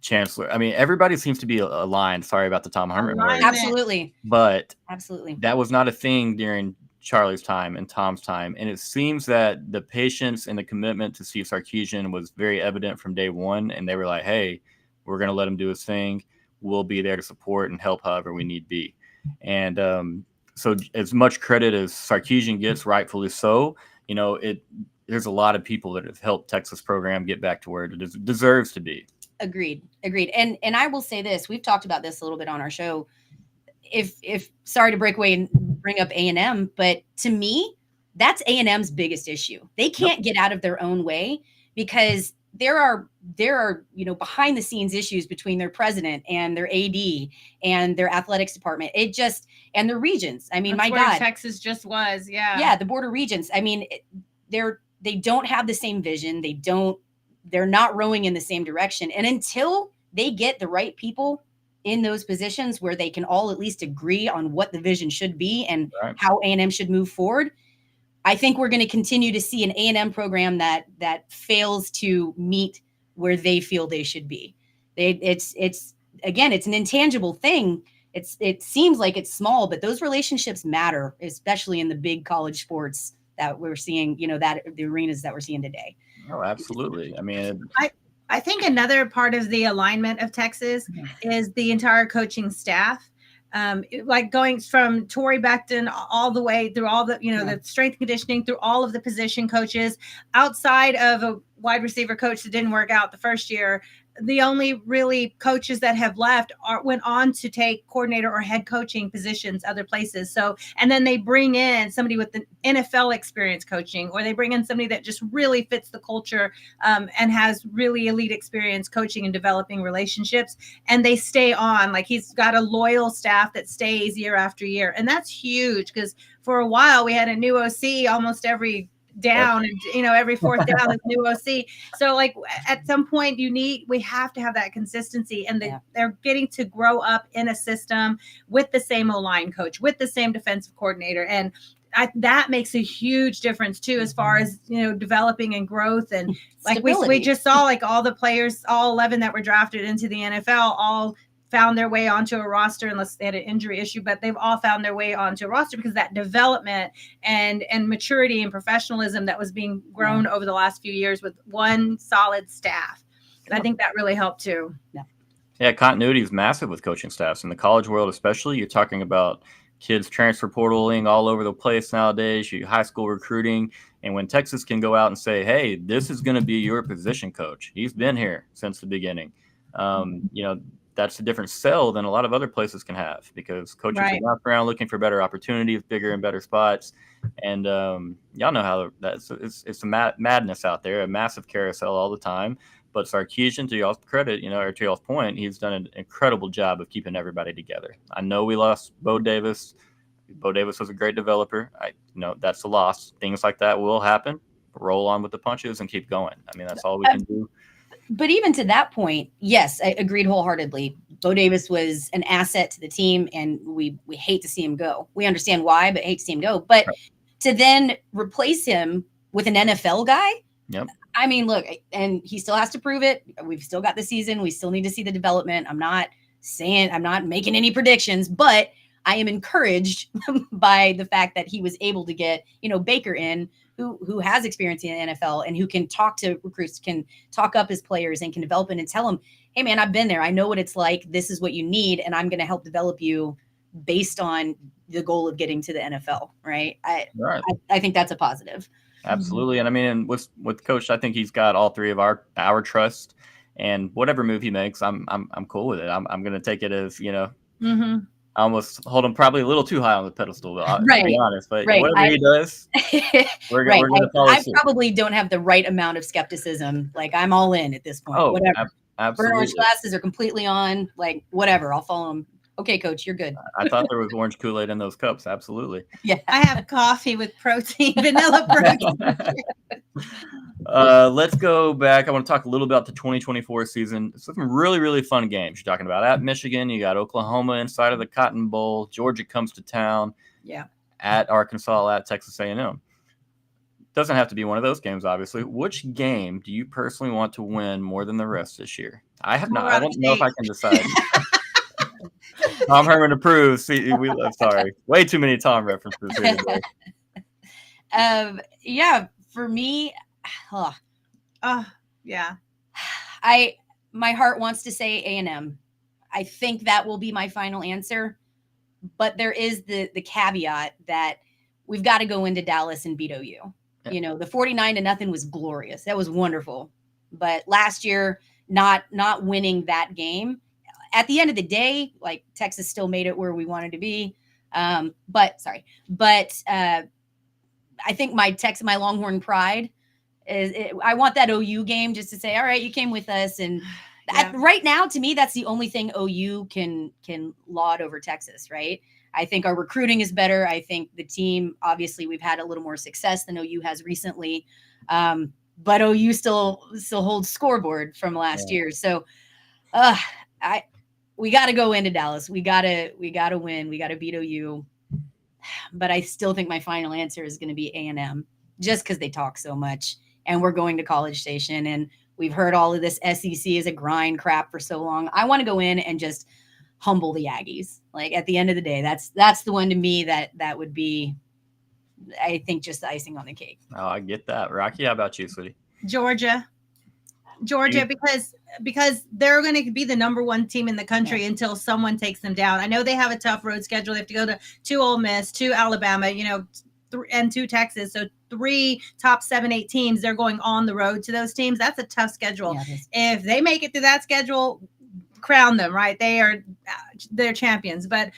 chancellor. I mean, everybody seems to be aligned. Sorry about the Tom Herman word. Absolutely. But absolutely, that was not a thing during Charlie's time and Tom's time. And it seems that the patience and the commitment to Steve Sarkisian was very evident from day one. And they were like, hey, we're going to let him do his thing. We'll be there to support and help however we need be. And so as much credit as Sarkisian gets, rightfully so, there's a lot of people that have helped Texas program get back to where it deserves to be. Agreed. And I will say this, we've talked about this a little bit on our show. If sorry to break away and bring up A&M, but to me, that's A&M's biggest issue. They can't get out of their own way, because there are behind the scenes issues between their president and their AD and their athletics department. And the regions. I mean, that's my God, Texas just was. Yeah. The Board of Regents. I mean, they don't have the same vision. They're not rowing in the same direction. And until they get the right people in those positions where they can all at least agree on what the vision should be and how A&M should move forward, I think we're going to continue to see an A&M program that fails to meet where they feel they should be. It's an intangible thing. It seems like it's small, but those relationships matter, especially in the big college sports that we're seeing, that the arenas that we're seeing today. Oh, absolutely. I mean, I think another part of the alignment of Texas is the entire coaching staff. Like going from Tory Becton all the way through all the, the strength and conditioning, through all of the position coaches, outside of a wide receiver coach that didn't work out the first year. The only really coaches that have left went on to take coordinator or head coaching positions other places. So, and then they bring in somebody with the NFL experience coaching, or they bring in somebody that just really fits the culture and has really elite experience coaching and developing relationships. And they stay on. Like, he's got a loyal staff that stays year after year. And that's huge, because for a while we had a new OC almost every down, and every fourth down is new OC. So like at some point we have to have that consistency, and they're getting to grow up in a system with the same O-line coach, with the same defensive coordinator, and that makes a huge difference too, as far as developing and growth. And like we just saw, like all the players, all 11 that were drafted into the NFL, all found their way onto a roster, unless they had an injury issue, but they've all found their way onto a roster because that development and maturity and professionalism that was being grown over the last few years with one solid staff. And I think that really helped too. Yeah, continuity is massive with coaching staffs in the college world, especially. You're talking about kids transfer portaling all over the place nowadays, high school recruiting. And when Texas can go out and say, hey, this is going to be your position coach, he's been here since the beginning. That's a different sell than a lot of other places can have, because coaches are walking around looking for better opportunities, bigger and better spots. And y'all know how it's a madness out there, a massive carousel all the time. But Sarkisian, to y'all's credit, or to y'all's point, he's done an incredible job of keeping everybody together. I know we lost Bo Davis. Bo Davis was a great developer. That's a loss. Things like that will happen. Roll on with the punches and keep going. I mean, that's all we can do. But even to that point, yes, I agreed wholeheartedly. Bo Davis was an asset to the team, and we hate to see him go. We understand why, but hate to see him go. But to then replace him with an NFL guy, I mean, look, and he still has to prove it. We've still got the season. We still need to see the development. I'm not making any predictions, but I am encouraged by the fact that he was able to get, Baker in, who has experience in the NFL and who can talk to recruits, can talk up his players, and can develop it and tell them, hey man, I've been there. I know what it's like. This is what you need. And I'm going to help develop you based on the goal of getting to the NFL. Right. I think that's a positive. Absolutely. And I mean, with Coach, I think he's got all three of our trust, and whatever move he makes, I'm cool with it. I'm going to take it as, I almost hold him probably a little too high on the pedestal, to be honest. But whatever he does, we're going to follow suit. I probably don't have the right amount of skepticism. Like, I'm all in at this point. Oh, whatever. Absolutely. Burn orange glasses are completely on. Like, whatever. I'll follow him. Okay, Coach, you're good. I thought there was orange Kool-Aid in those cups. Absolutely. Yeah. I have coffee with protein, vanilla protein. Let's go back. I want to talk a little about the 2024 season. Some really, really fun games. You're talking about at Michigan. You got Oklahoma inside of the Cotton Bowl. Georgia comes to town. Yeah. At Arkansas, at Texas A&M. Doesn't have to be one of those games, obviously. Which game do you personally want to win more than the rest this year? I don't know if I can decide. Tom Herman approves. See, sorry. Way too many Tom references here today. For me, my heart wants to say A&M. I think that will be my final answer, but there is the caveat that we've got to go into Dallas and beat OU. Yeah. The 49-0 was glorious. That was wonderful. But last year, not winning that game, at the end of the day, like, Texas still made it where we wanted to be. But I think my Longhorn pride is I want that OU game just to say, all right, you came with us. And right now, to me, that's the only thing OU can laud over Texas, right? I think our recruiting is better. I think the team, obviously, we've had a little more success than OU has recently. But OU still holds scoreboard from last year. So we got to go into Dallas. We got to win. We got to beat OU. But I still think my final answer is going to be A&M, just because they talk so much, and we're going to College Station, and we've heard all of this SEC is a grind crap for so long. I want to go in and just humble the Aggies. Like, at the end of the day, that's the one to me that would be, I think, just the icing on the cake. Oh, I get that. Rocky, how about you, sweetie? Georgia. Georgia, because they're going to be the number one team in the country until someone takes them down. I know they have a tough road schedule. They have to go to Ole Miss, to Alabama, and to Texas. So 3 top 7, 8 teams, they're going on the road to those teams. That's a tough schedule. If they make it through that schedule, crown them, right? They're champions. But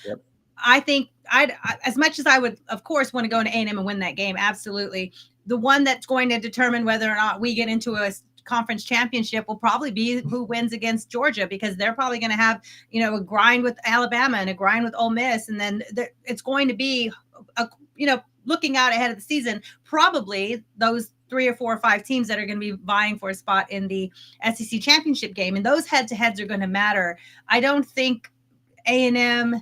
I think as much as I would, of course, want to go into A&M and win that game, absolutely. The one that's going to determine whether or not we get into a conference championship will probably be who wins against Georgia, because they're probably going to have, a grind with Alabama and a grind with Ole Miss. And then it's going to be, looking out ahead of the season, probably those 3 or 4 or 5 teams that are going to be vying for a spot in the SEC championship game. And those head-to-heads are going to matter. I don't think A&M,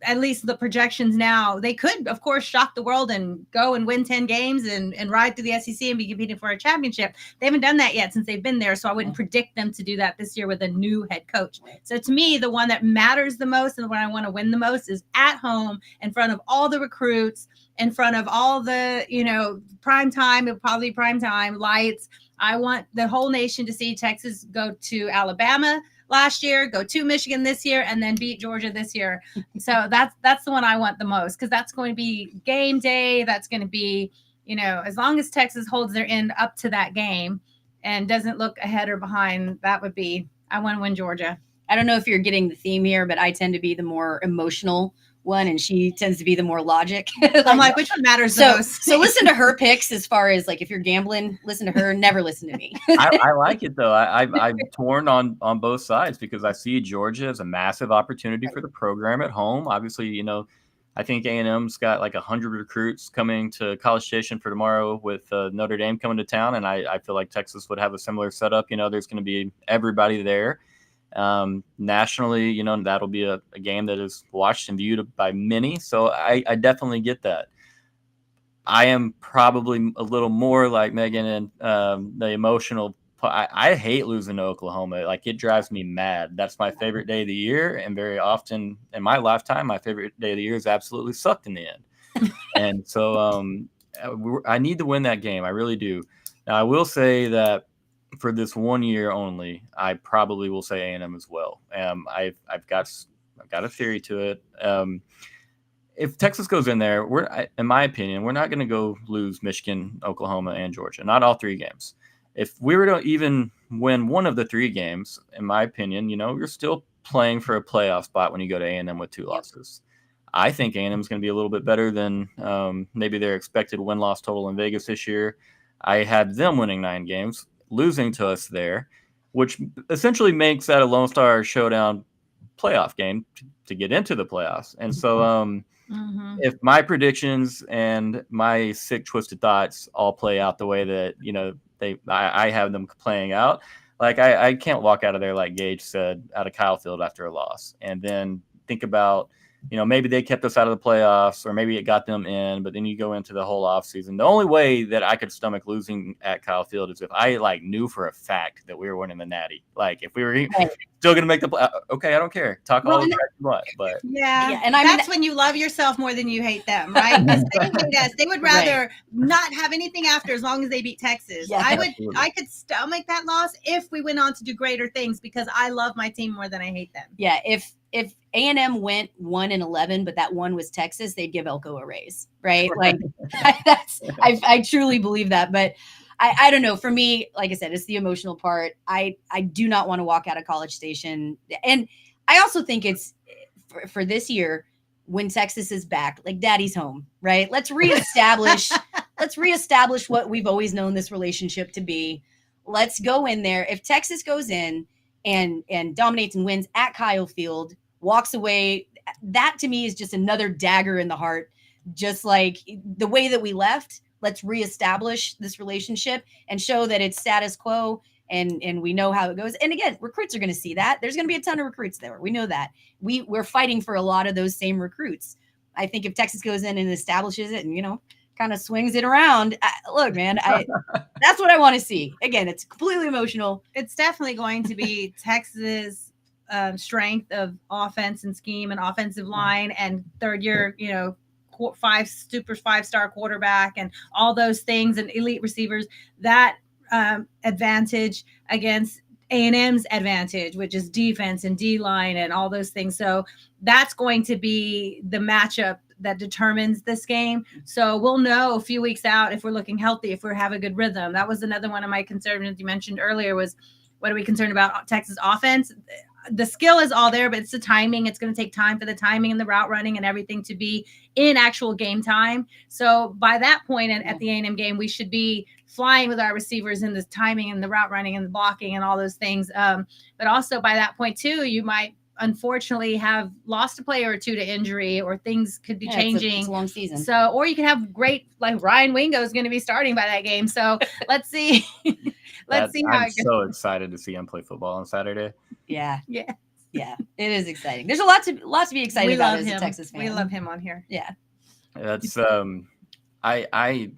at least the projections now, they could, of course, shock the world and go and win 10 games and ride through the SEC and be competing for a championship. They haven't done that yet since they've been there, so I wouldn't predict them to do that this year with a new head coach. So to me, the one that matters the most and the one I want to win the most is at home, in front of all the recruits, in front of all the, prime time, probably prime time lights. I want the whole nation to see Texas go to Alabama last year, go to Michigan this year, and then beat Georgia this year. So that's the one I want the most, because that's going to be game day. That's going to be, as long as Texas holds their end up to that game and doesn't look ahead or behind, I want to win Georgia. I don't know if you're getting the theme here, but I tend to be the more emotional one, and she tends to be the more logic. I'm like, which one matters the most? So listen to her picks, as far as like, if you're gambling, listen to her, never listen to me. I like it though. I'm torn on both sides, because I see Georgia as a massive opportunity for the program at home. Obviously, I think A&M's got like 100 recruits coming to College Station for tomorrow, with Notre Dame coming to town. And I feel like Texas would have a similar setup. There's going to be everybody there. Nationally, that'll be a game that is watched and viewed by many. So I definitely get that. I am probably a little more like Megan and the emotional. I hate losing to Oklahoma. Like, it drives me mad. That's my favorite day of the year. And very often in my lifetime, my favorite day of the year is absolutely sucked in the end. And so I need to win that game. I really do. Now, I will say that for this 1 year only, I probably will say A&M as well. I've got a theory to it. If Texas goes in there, in my opinion, we're not going to go lose Michigan, Oklahoma, and Georgia. Not all 3 games. If we were to even win one of the 3 games, in my opinion, you're still playing for a playoff spot when you go to A&M with 2 losses. I think A&M is going to be a little bit better than maybe their expected win-loss total in Vegas this year. I had them winning 9 games, losing to us there, which essentially makes that a Lone Star Showdown playoff game to get into the playoffs. And so if my predictions and my sick, twisted thoughts all play out the way that, I have them playing out, like I can't walk out of there, like Gage said, out of Kyle Field after a loss, and then think about, maybe they kept us out of the playoffs, or maybe it got them in, but then you go into the whole offseason. The only way that I could stomach losing at Kyle Field is if I knew for a fact that we were winning the Natty. Like, if we were still going to make the play, okay, I don't care. Talk all the time you want, but yeah, and that's when you love yourself more than you hate them, right? Because they hate us. They would rather not have anything after, as long as they beat Texas. Yeah, I could stomach that loss if we went on to do greater things, because I love my team more than I hate them. Yeah, if A&M went 1-11, but that one was Texas, they'd give Elko a raise, right? Like, I truly believe that. But I don't know. For me, like I said, it's the emotional part. I do not want to walk out of College Station. And I also think it's for this year, when Texas is back, like, Daddy's home, right? Let's reestablish what we've always known this relationship to be. Let's go in there. If Texas goes in and dominates and wins at Kyle Field, walks away, that to me is just another dagger in the heart. Just like the way that we left, let's reestablish this relationship and show that it's status quo, and we know how it goes. And again, recruits are going to see that. There's going to be a ton of recruits there. We know that. We're fighting for a lot of those same recruits. I think if Texas goes in and establishes it and, kind of swings it around, look, man, that's what I want to see. Again, it's completely emotional. It's definitely going to be Texas' strength of offense and scheme and offensive line and third year, 5-star quarterback and all those things and elite receivers. That advantage against A&M's advantage, which is defense and D-line and all those things. So that's going to be the matchup that determines this game. So we'll know a few weeks out if we're looking healthy, if we have a good rhythm. That was another one of my concerns you mentioned earlier was, what are we concerned about Texas offense? The skill is all there, but it's the timing. It's going to take time for the timing and the route running and everything to be in actual game time. So by that point at the A&M game, we should be flying with our receivers in the timing and the route running and the blocking and all those things. But also by that point too, you might unfortunately have lost a player or two to injury, or things could be changing. It's a long season. So, or you can have great, like Ryan Wingo is going to be starting by that game. So let's see. Let's see how I'm it goes. so excited to see him play football on Saturday. Yeah. Yeah. Yeah. It is exciting. There's a lot to be excited We about love as him. a Texas fan. We love him on here. Yeah. That's I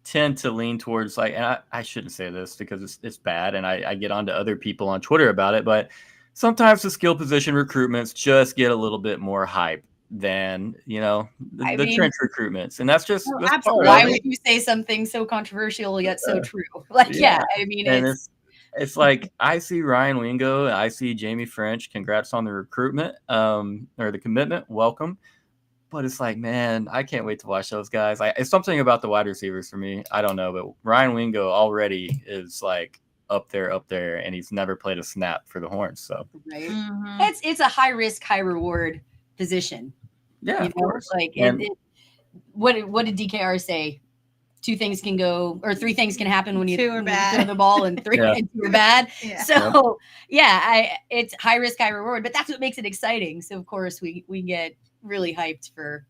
tend to lean towards, like, and I shouldn't say this because it's bad, and I get onto other people on Twitter about it, but sometimes the skill position recruitments just get a little bit more hype than, the trench recruitments. And that's just that's absolutely. Why would you say something so controversial yet so true? Like, I mean, and it's like, I see Ryan Wingo, I see Jamie French. Congrats on the recruitment, or the commitment. Welcome. But it's like, man, I can't wait to watch those guys. It's something about the wide receivers for me. I don't know, but Ryan Wingo already is like up there, and he's never played a snap for the Horns. So right. It's a high risk, high reward position. Yeah, of course. Like, what did DKR say? 2 things can go, or 3 things can happen when you throw the ball, and 3 and 2 are bad. Yeah. So it's high risk, high reward, but that's what makes it exciting. So of course we get really hyped for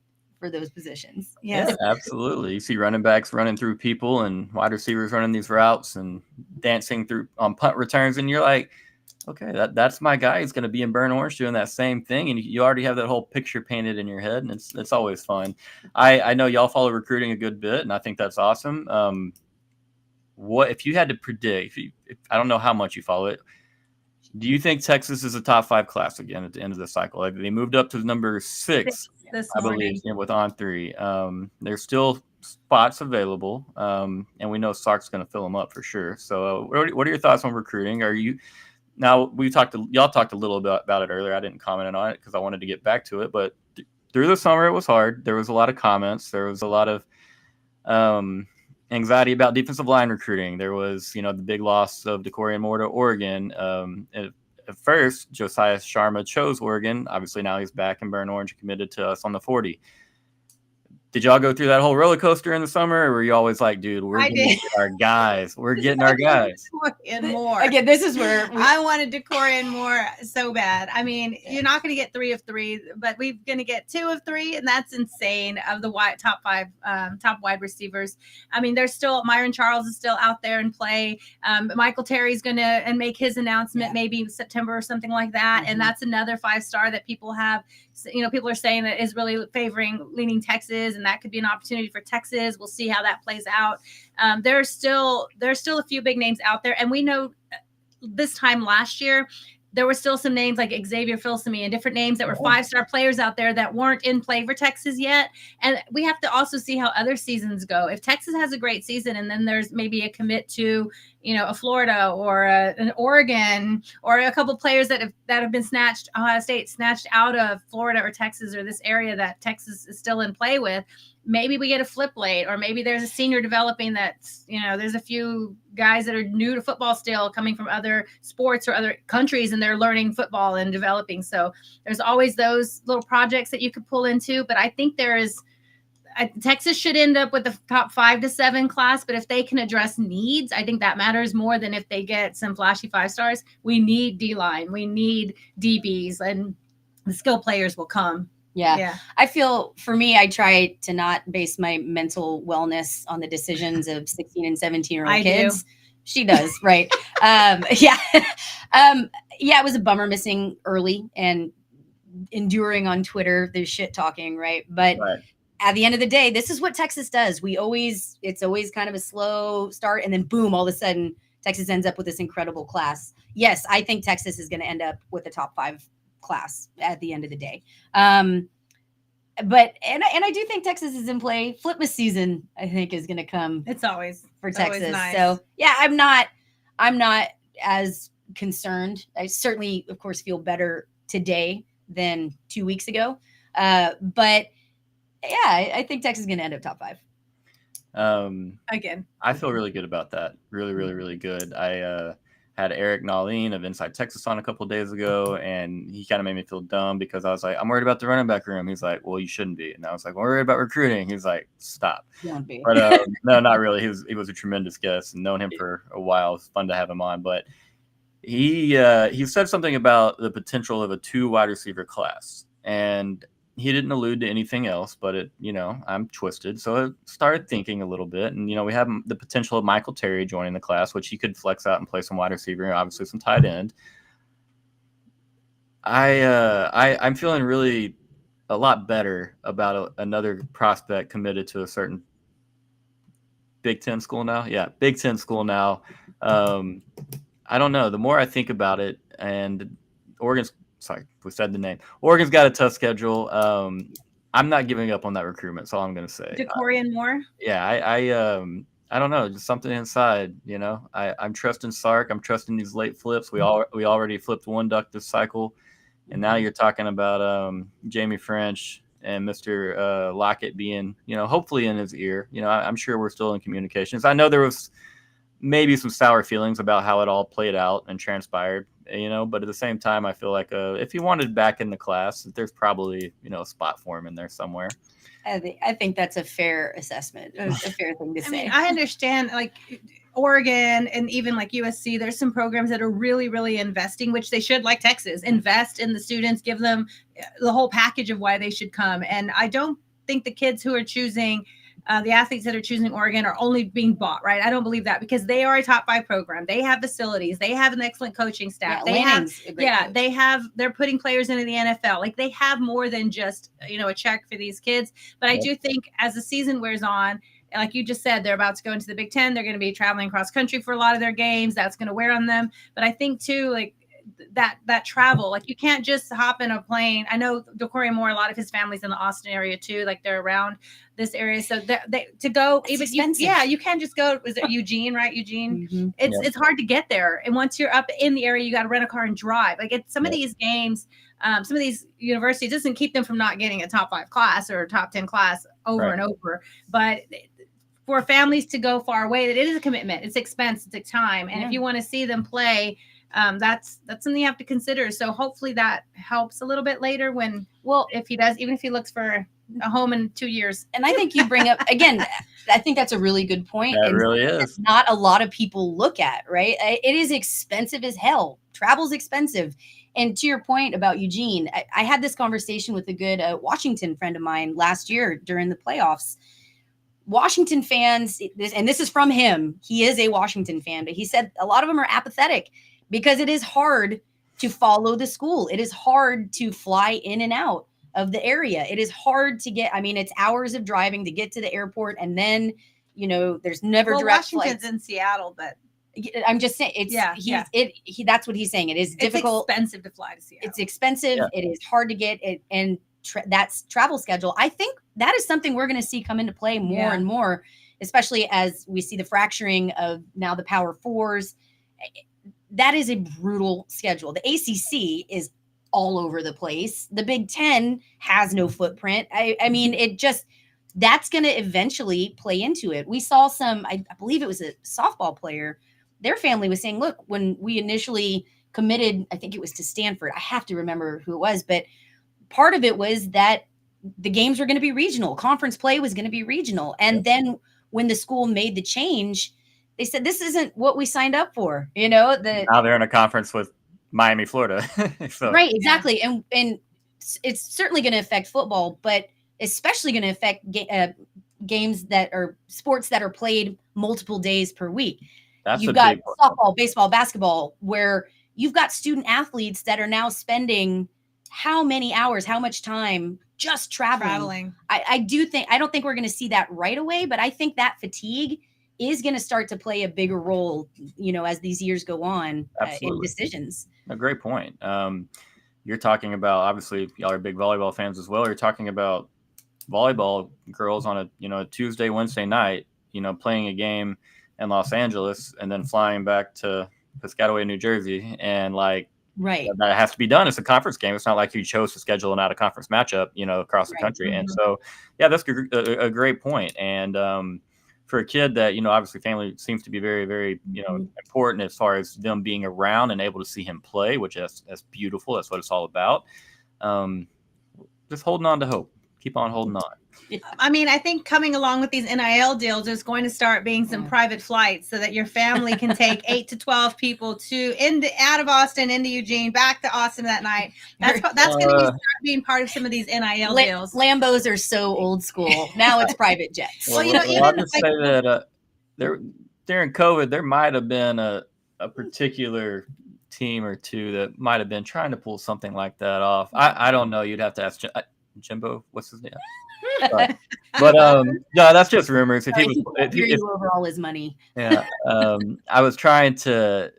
those positions. Yes. Yeah, absolutely. You see running backs running through people and wide receivers running these routes and dancing through on punt returns, and you're like, okay, that's my guy. He's going to be in burnt orange doing that same thing, and you already have that whole picture painted in your head, and it's always fun. I know y'all follow recruiting a good bit, and I think that's awesome. What if you had to predict? If I don't know how much you follow it, do you think Texas is a top 5 class again at the end of the cycle? Like, they moved up to number 6 this I believe, with On3. There's still spots available, and we know Sark's going to fill them up for sure. So, what are your thoughts on recruiting? Are you now? Y'all talked a little bit about it earlier. I didn't comment on it because I wanted to get back to it. But through the summer, it was hard. There was a lot of comments. There was a lot of anxiety about defensive line recruiting. There was, the big loss of DeCorian Moore to Oregon. At first, Josiah Sharma chose Oregon. Obviously, now he's back in burnt orange, committed to us on the 40. Did y'all go through that whole roller coaster in the summer, or were you always like, dude, we're getting our guys. We're getting our guys. And more. Again, this is where I wanted DeCorian Moore so bad. I mean, you're not going to get 3 of 3, but we're going to get 2 of 3, and that's insane. Of the top 5 top wide receivers, I mean, there's still Myron Charles is still out there in play. Michael Terry's going to make his announcement maybe September or something like that, and that's another 5-star that people have. People are saying that is really leaning Texas, and that could be an opportunity for Texas. We'll see how that plays out. There's still a few big names out there, and we know this time last year there were still some names like Xavier Filsaime and different names that were 5-star players out there that weren't in play for Texas yet. And we have to also see how other seasons go. If Texas has a great season and then there's maybe a commit to, a Florida or an Oregon, or a couple players that have been Ohio State snatched out of Florida or Texas or this area that Texas is still in play with, maybe we get a flip late, or maybe there's a senior developing that's, there's a few guys that are new to football still coming from other sports or other countries, and they're learning football and developing. So there's always those little projects that you could pull into. But I think Texas should end up with the top 5 to 7 class, but if they can address needs, I think that matters more than if they get some flashy 5-stars. We need D-line, we need DBs, and the skill players will come. Yeah. I feel, for me, I try to not base my mental wellness on the decisions of 16 and 17-year-old kids. Do. She does, right? It was a bummer missing early and enduring on Twitter, the shit talking, right? But at the end of the day, this is what Texas does. It's always kind of a slow start, and then boom, all of a sudden, Texas ends up with this incredible class. Yes, I think Texas is going to end up with a top 5 class at the end of the day. but I do think Texas is in play. Flipmas season, I think, is going to come. It's always for it's Texas. always nice. So yeah, I'm not as concerned. I certainly, of course, feel better today than 2 weeks ago. But yeah, I think Texas is going to end up top 5. Again, I feel really good about that. Really, really, really good. I had Eric Nalin of Inside Texas on a couple of days ago, and he kind of made me feel dumb because I was like, I'm worried about the running back room. He's like, well, you shouldn't be. And I was like, well, I'm worried about recruiting. He's like, stop. Won't be. But no, not really. He was a tremendous guest and known him for a while. It's fun to have him on. But he said something about the potential of a 2 wide receiver class. And he didn't allude to anything else, but I'm twisted. So I started thinking a little bit, and we have the potential of Michael Terry joining the class, which he could flex out and play some wide receiver, and obviously some tight end. I'm feeling really a lot better about another prospect committed to a certain Big Ten school now. Yeah, Big Ten school now. I don't know. The more I think about it, and Oregon's. Sorry, we said the name. Oregon's got a tough schedule. I'm not giving up on that recruitment. That's all I'm going to say. DeCorian Moore. Yeah, I don't know, just something inside. I'm trusting Sark. I'm trusting these late flips. We already flipped one duck this cycle, and now you're talking about Jamie French and Mr. Lockett being, hopefully in his ear. I'm sure we're still in communications. I know there was maybe some sour feelings about how it all played out and transpired. But at the same time, I feel like if he wanted back in the class, there's probably, a spot for him in there somewhere. I think that's a fair assessment, a fair thing to say. I mean, I understand, like Oregon and even like USC, there's some programs that are really, really investing, which they should, like Texas, invest in the students, give them the whole package of why they should come. And I don't think the kids who are choosing the athletes that are choosing Oregon are only being bought, right? I don't believe that, because they are a top 5 program. They have facilities. They have an excellent coaching staff. They're putting players into the NFL. Like, they have more than just, a check for these kids. But I do think as the season wears on, like you just said, they're about to go into the Big Ten. They're going to be traveling cross country for a lot of their games. That's going to wear on them. But I think too, like, that travel, like, you can't just hop in a plane. I know DeCorian Moore, a lot of his family's in the Austin area too, like they're around this area, so they to go, it's even you can't just go. Was it Eugene, right? Eugene. Mm-hmm. It's hard to get there, and once you're up in the area, you got to rent a car and drive. Like, it's some of these games, some of these universities, doesn't keep them from not getting a top 5 class or a top 10 class over and over, but for families to go far away, that it is a commitment. It's expense, it's time, and if you want to see them play, that's something you have to consider. So hopefully that helps a little bit later if he does, even if he looks for a home in 2 years. And I think you bring up, again, I think that's a really good point. That really is. Not a lot of people look at, right? It is expensive as hell. Travel's expensive. And to your point about Eugene, I had this conversation with a good Washington friend of mine last year during the playoffs. Washington fans, and this is from him, he is a Washington fan, but he said a lot of them are apathetic because it is hard to follow the school. It is hard to fly in and out of the area. It is hard to get, it's hours of driving to get to the airport. And then, there's never direct Washington's flights. In Seattle, but I'm just saying that's what he's saying. It is difficult. It's expensive to fly to Seattle. It's expensive. Yeah. It is hard to get it. And that's travel schedule. I think that is something we're going to see come into play more and more, especially as we see the fracturing of now the Power Fours. That is a brutal schedule. The ACC is all over the place. The Big Ten has no footprint. That's going to eventually play into it. We saw I believe it was a softball player. Their family was saying, look, when we initially committed, I think it was to Stanford. I have to remember who it was, but part of it was that the games were going to be regional. Conference play was going to be regional. And then when the school made the change, they said, this isn't what we signed up for. Now they're in a conference with Miami, Florida. So. Right, exactly. And it's certainly going to affect football, but especially going to affect games that are sports that are played multiple days per week. You've got softball, baseball, basketball, where you've got student athletes that are now spending how many hours, how much time just traveling. I don't think we're going to see that right away, but I think that fatigue is going to start to play a bigger role, as these years go on in decisions. A great point. You're talking about, obviously, y'all are big volleyball fans as well. You're talking about volleyball girls on a Tuesday, Wednesday night, playing a game in Los Angeles and then flying back to Piscataway, New Jersey, and like Right. that has to be done. It's a conference game. It's not like you chose to schedule an out of conference matchup, across the country. And so, yeah, that's a great point. And for a kid that, obviously family seems to be very, very, important as far as them being around and able to see him play, which that's beautiful. That's what it's all about. Just holding on to hope. Keep on holding on. I mean, I think coming along with these NIL deals, there's going to start being some private flights so that your family can take 8 to 12 people out of Austin into Eugene, back to Austin that night. That's going to start being part of some of these NIL deals. Lambos are so old school. Now it's private jets. Well, I'll just say that during COVID, there might have been a particular team or two that might have been trying to pull something like that off. I don't know. You'd have to ask Jimbo. What's his name? But no, that's just rumors. If you over all his money. Yeah, I was trying to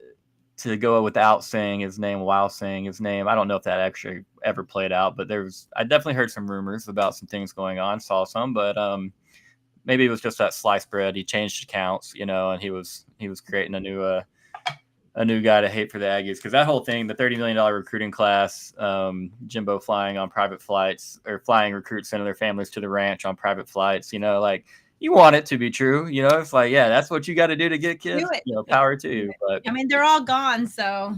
go without saying his name while saying his name. I don't know if that actually ever played out, but I definitely heard some rumors about some things going on. Saw some, but maybe it was just that sliced bread. He changed accounts, and he was creating a new guy to hate for the Aggies, because that whole thing, the $30 million recruiting class, Jimbo flying on private flights or flying recruits into their families to the ranch on private flights, like you want it to be true, it's like, yeah, that's what you got to do to get kids, power to you. But I mean, they're all gone. So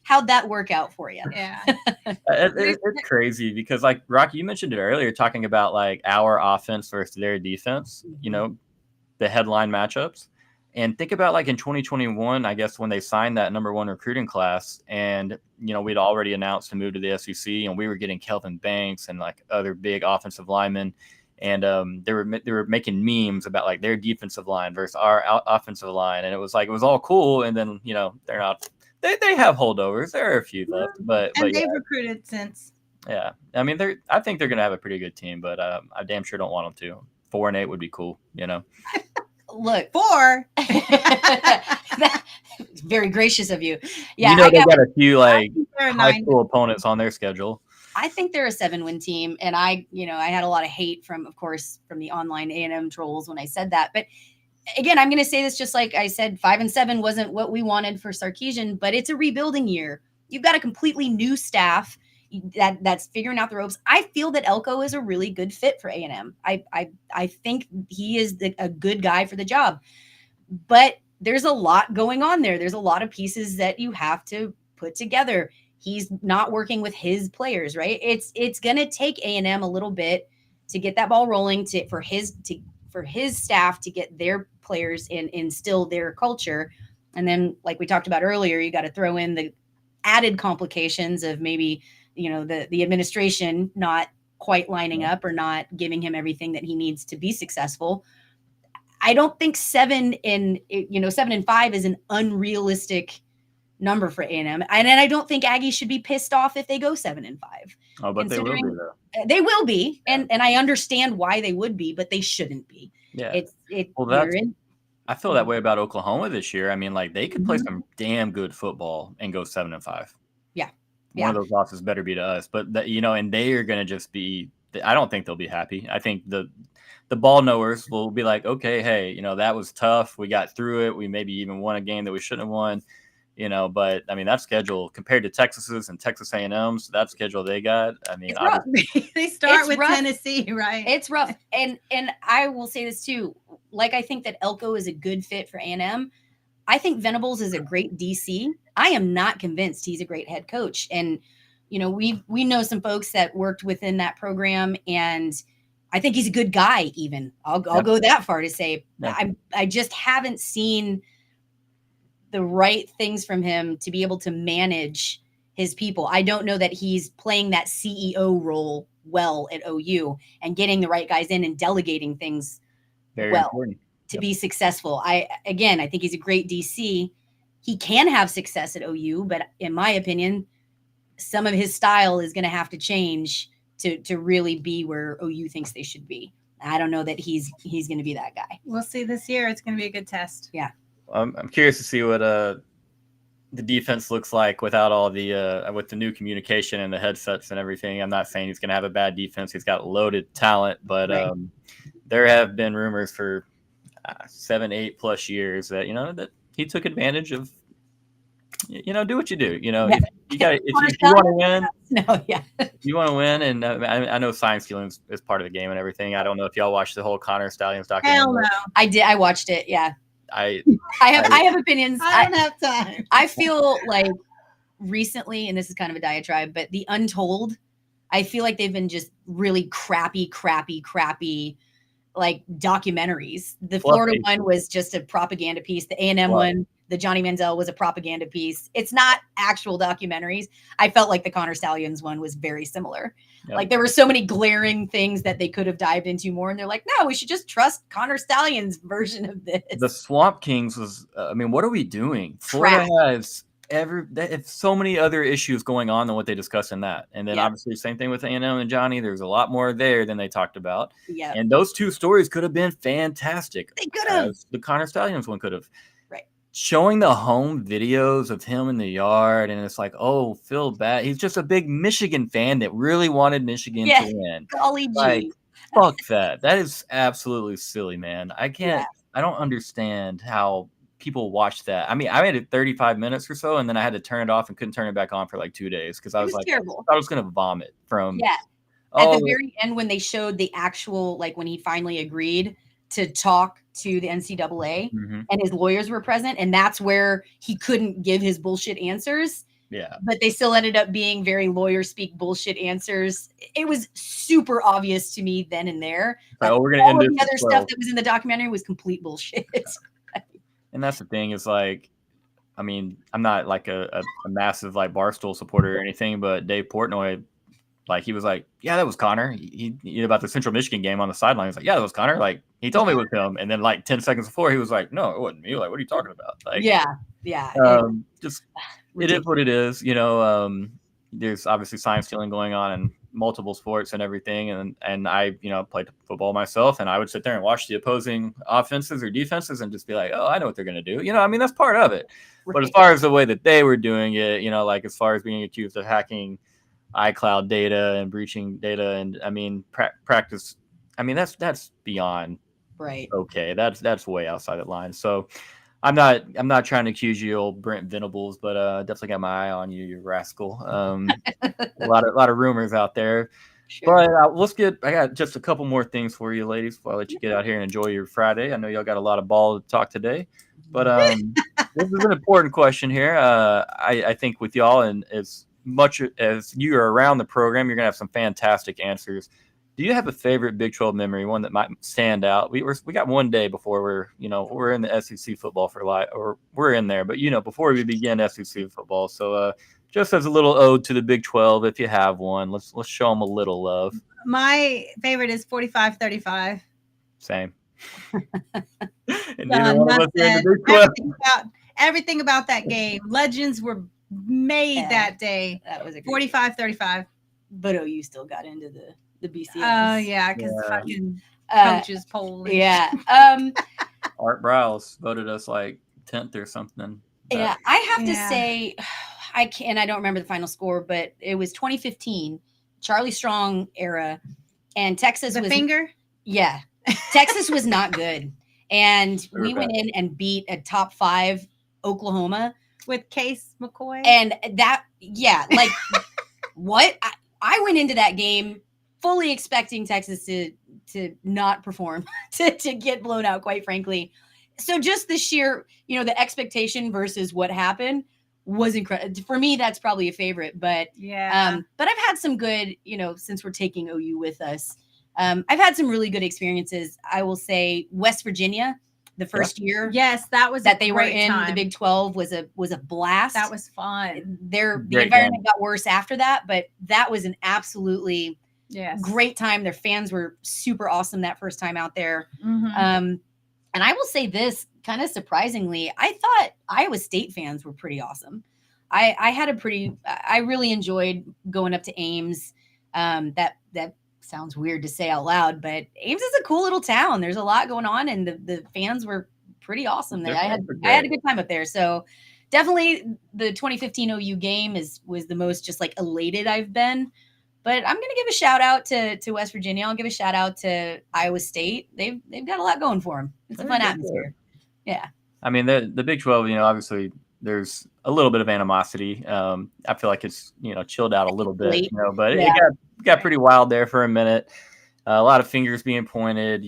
how'd that work out for you? Yeah. It's crazy because, like, Rocky, you mentioned it earlier, talking about like our offense versus their defense, the headline matchups. And think about like in 2021, I guess, when they signed that number 1 recruiting class, and, we'd already announced to move to the SEC, and we were getting Kelvin Banks and like other big offensive linemen. And they were making memes about like their defensive line versus our offensive line. And it was all cool. And then, they're not, they have holdovers. There are a few left, but they've recruited since. Yeah. I mean, I think they're going to have a pretty good team, but I damn sure don't want them to. 4-8 would be cool, Look, 4. Very gracious of you. Yeah, they got a few like high school opponents on their schedule. I think they're a 7-win team, and I had a lot of hate from the online A&M trolls when I said that. But again, I'm going to say this just like I said, 5-7 wasn't what we wanted for Sarkisian, but it's a rebuilding year. You've got a completely new staff that's figuring out the ropes. I feel that Elko is a really good fit for A&M. I think he is a good guy for the job, but there's a lot going on there. There's a lot of pieces that you have to put together. He's not working with his players, right? It's going to take A&M a little bit to get that ball rolling, for his staff to get their players and instill their culture. And then, like we talked about earlier, you got to throw in the added complications of maybe, the administration not quite lining up or not giving him everything that he needs to be successful. I don't think 7-5 is an unrealistic number for A&M. And I don't think Aggies should be pissed off if they go 7-5. Oh, but they will be, though. They will be. And I understand why they would be, but they shouldn't be. Yeah. I feel that way about Oklahoma this year. I mean, like, they could play some damn good football and go 7-5. Yeah. One of those losses better be to us. But, and they are going to just be – I don't think they'll be happy. I think the ball knowers will be like, okay, hey, that was tough. We got through it. We maybe even won a game that we shouldn't have won. But I mean, that schedule compared to Texas's and Texas A&M's, that schedule they got, I mean, they start with rough. Tennessee, right? It's rough. And I will say this too, like, I think that Elko is a good fit for A&M. I think Venables is a great DC. I am not convinced he's a great head coach. And, we know some folks that worked within that program, and I think he's a good guy. Even I'll go that far to say, I just haven't seen the right things from him to be able to manage his people. I don't know that he's playing that CEO role well at OU and getting the right guys in and delegating things important to be successful. I think he's a great DC. He can have success at OU, but in my opinion, some of his style is going to have to change to really be where OU thinks they should be. I don't know that he's going to be that guy. We'll see this year. It's going to be a good test. Yeah. I'm curious to see what the defense looks like without all the with the new communication and the headsets and everything. I'm not saying he's going to have a bad defense. He's got loaded talent, but Right. There have been rumors for 7-8+ years that that he took advantage of. Do what you do. Yeah. You got if you want to win. No, yeah. You want to win, and I know sign stealing is part of the game and everything. I don't know if y'all watched the whole Connor Stallions documentary. Hell no. I did. I watched it. Yeah. I have opinions. I don't have time. I feel like recently, and this is kind of a diatribe, but the Untold, I feel like they've been just really crappy like documentaries. The Florida one was just a propaganda piece. The A&M one, the Johnny Manziel, was a propaganda piece. It's not actual documentaries. I felt like the Connor Stallions one was very similar. Yep. Like there were so many glaring things that they could have dived into more. And they're like, no, we should just trust Connor Stallions' version of this. The Swamp Kings was, what are we doing? Florida has so many other issues going on than what they discussed in that. And then obviously same thing with A&M and Johnny. There's a lot more there than they talked about. Yeah. And those two stories could have been fantastic. They could have. The Connor Stallions one could have. Right. Showing the home videos of him in the yard, and it's like, oh, feel bad. He's just a big Michigan fan that really wanted Michigan to win. Golly gee. Fuck that. That is absolutely silly, man. I don't understand how people watch that. I mean, I made it 35 minutes or so, and then I had to turn it off and couldn't turn it back on for like 2 days because I was like, terrible. I was going to vomit from. Yeah. At the very end, when they showed the actual, like when he finally agreed to talk to the NCAA and his lawyers were present, and that's where he couldn't give his bullshit answers. Yeah. But they still ended up being very lawyer speak bullshit answers. It was super obvious to me then and there. Right, we're gonna end the other stuff that was in the documentary was complete bullshit. And that's the thing is like, I mean, I'm not like a massive like Barstool supporter or anything, but Dave Portnoy, like he was like, yeah, that was Connor. He about the Central Michigan game on the sideline. He's like, yeah, that was Connor. Like he told me it was him. And then like 10 seconds before, he was like, no, it wasn't me. Like, what are you talking about? Like, yeah. Just it is what it is. There's obviously sign stealing going on in multiple sports and everything. And I, played football myself, and I would sit there and watch the opposing offenses or defenses and just be like, oh, I know what they're going to do. That's part of it. Right. But as far as the way that they were doing it, like as far as being accused of hacking iCloud data and breaching data, and I mean, practice, I mean, that's beyond right. Okay. That's way outside the line. So I'm not trying to accuse you, old Brent Venables, but definitely got my eye on you, you rascal. A lot of rumors out there. Sure. But I got just a couple more things for you, ladies, before I let you get out here and enjoy your Friday. I know y'all got a lot of ball to talk today, but this is an important question here. I think with y'all, and as much as you are around the program, you're gonna have some fantastic answers. Do you have a favorite Big 12 memory, one that might stand out? We got one day before we're in the SEC football for life, or we're in there, but before we begin SEC football. So just as a little ode to the Big 12, if you have one, let's show them a little love. My favorite is 45-35. Same. Everything about that game. Legends were made that day. That was a 45-35. But OU still got into the BCS. Oh yeah, because fucking coaches polled. Yeah. Art Browse voted us like 10th or something. Yeah, I have to say, I don't remember the final score, but it was 2015, Charlie Strong era, and Texas was finger. Yeah, Texas was not good, and we went in and beat a top 5 Oklahoma with Case McCoy, and like what I went into that game fully expecting Texas to not perform, to get blown out, quite frankly. So just the sheer, the expectation versus what happened was incredible. For me, that's probably a favorite, but but I've had some good, since we're taking OU with us, I've had some really good experiences. I will say West Virginia, the first year. Yes, that they were in the Big 12 was a blast. That was fun. The environment got worse after that, but that was an absolutely great time. Their fans were super awesome that first time out there. Mm-hmm. And I will say this, kind of surprisingly, I thought Iowa State fans were pretty awesome. I really enjoyed going up to Ames. That sounds weird to say out loud, but Ames is a cool little town. There's a lot going on, and the fans were pretty awesome there. I had a good time up there. So definitely the 2015 OU game was the most just like elated I've been. But I'm gonna give a shout out to West Virginia. I'll give a shout out to Iowa State. They've got a lot going for them. It's a fun atmosphere. Yeah. I mean, the Big 12, obviously there's a little bit of animosity. I feel like it's, chilled out a little bit, but it got pretty wild there for a minute. A lot of fingers being pointed,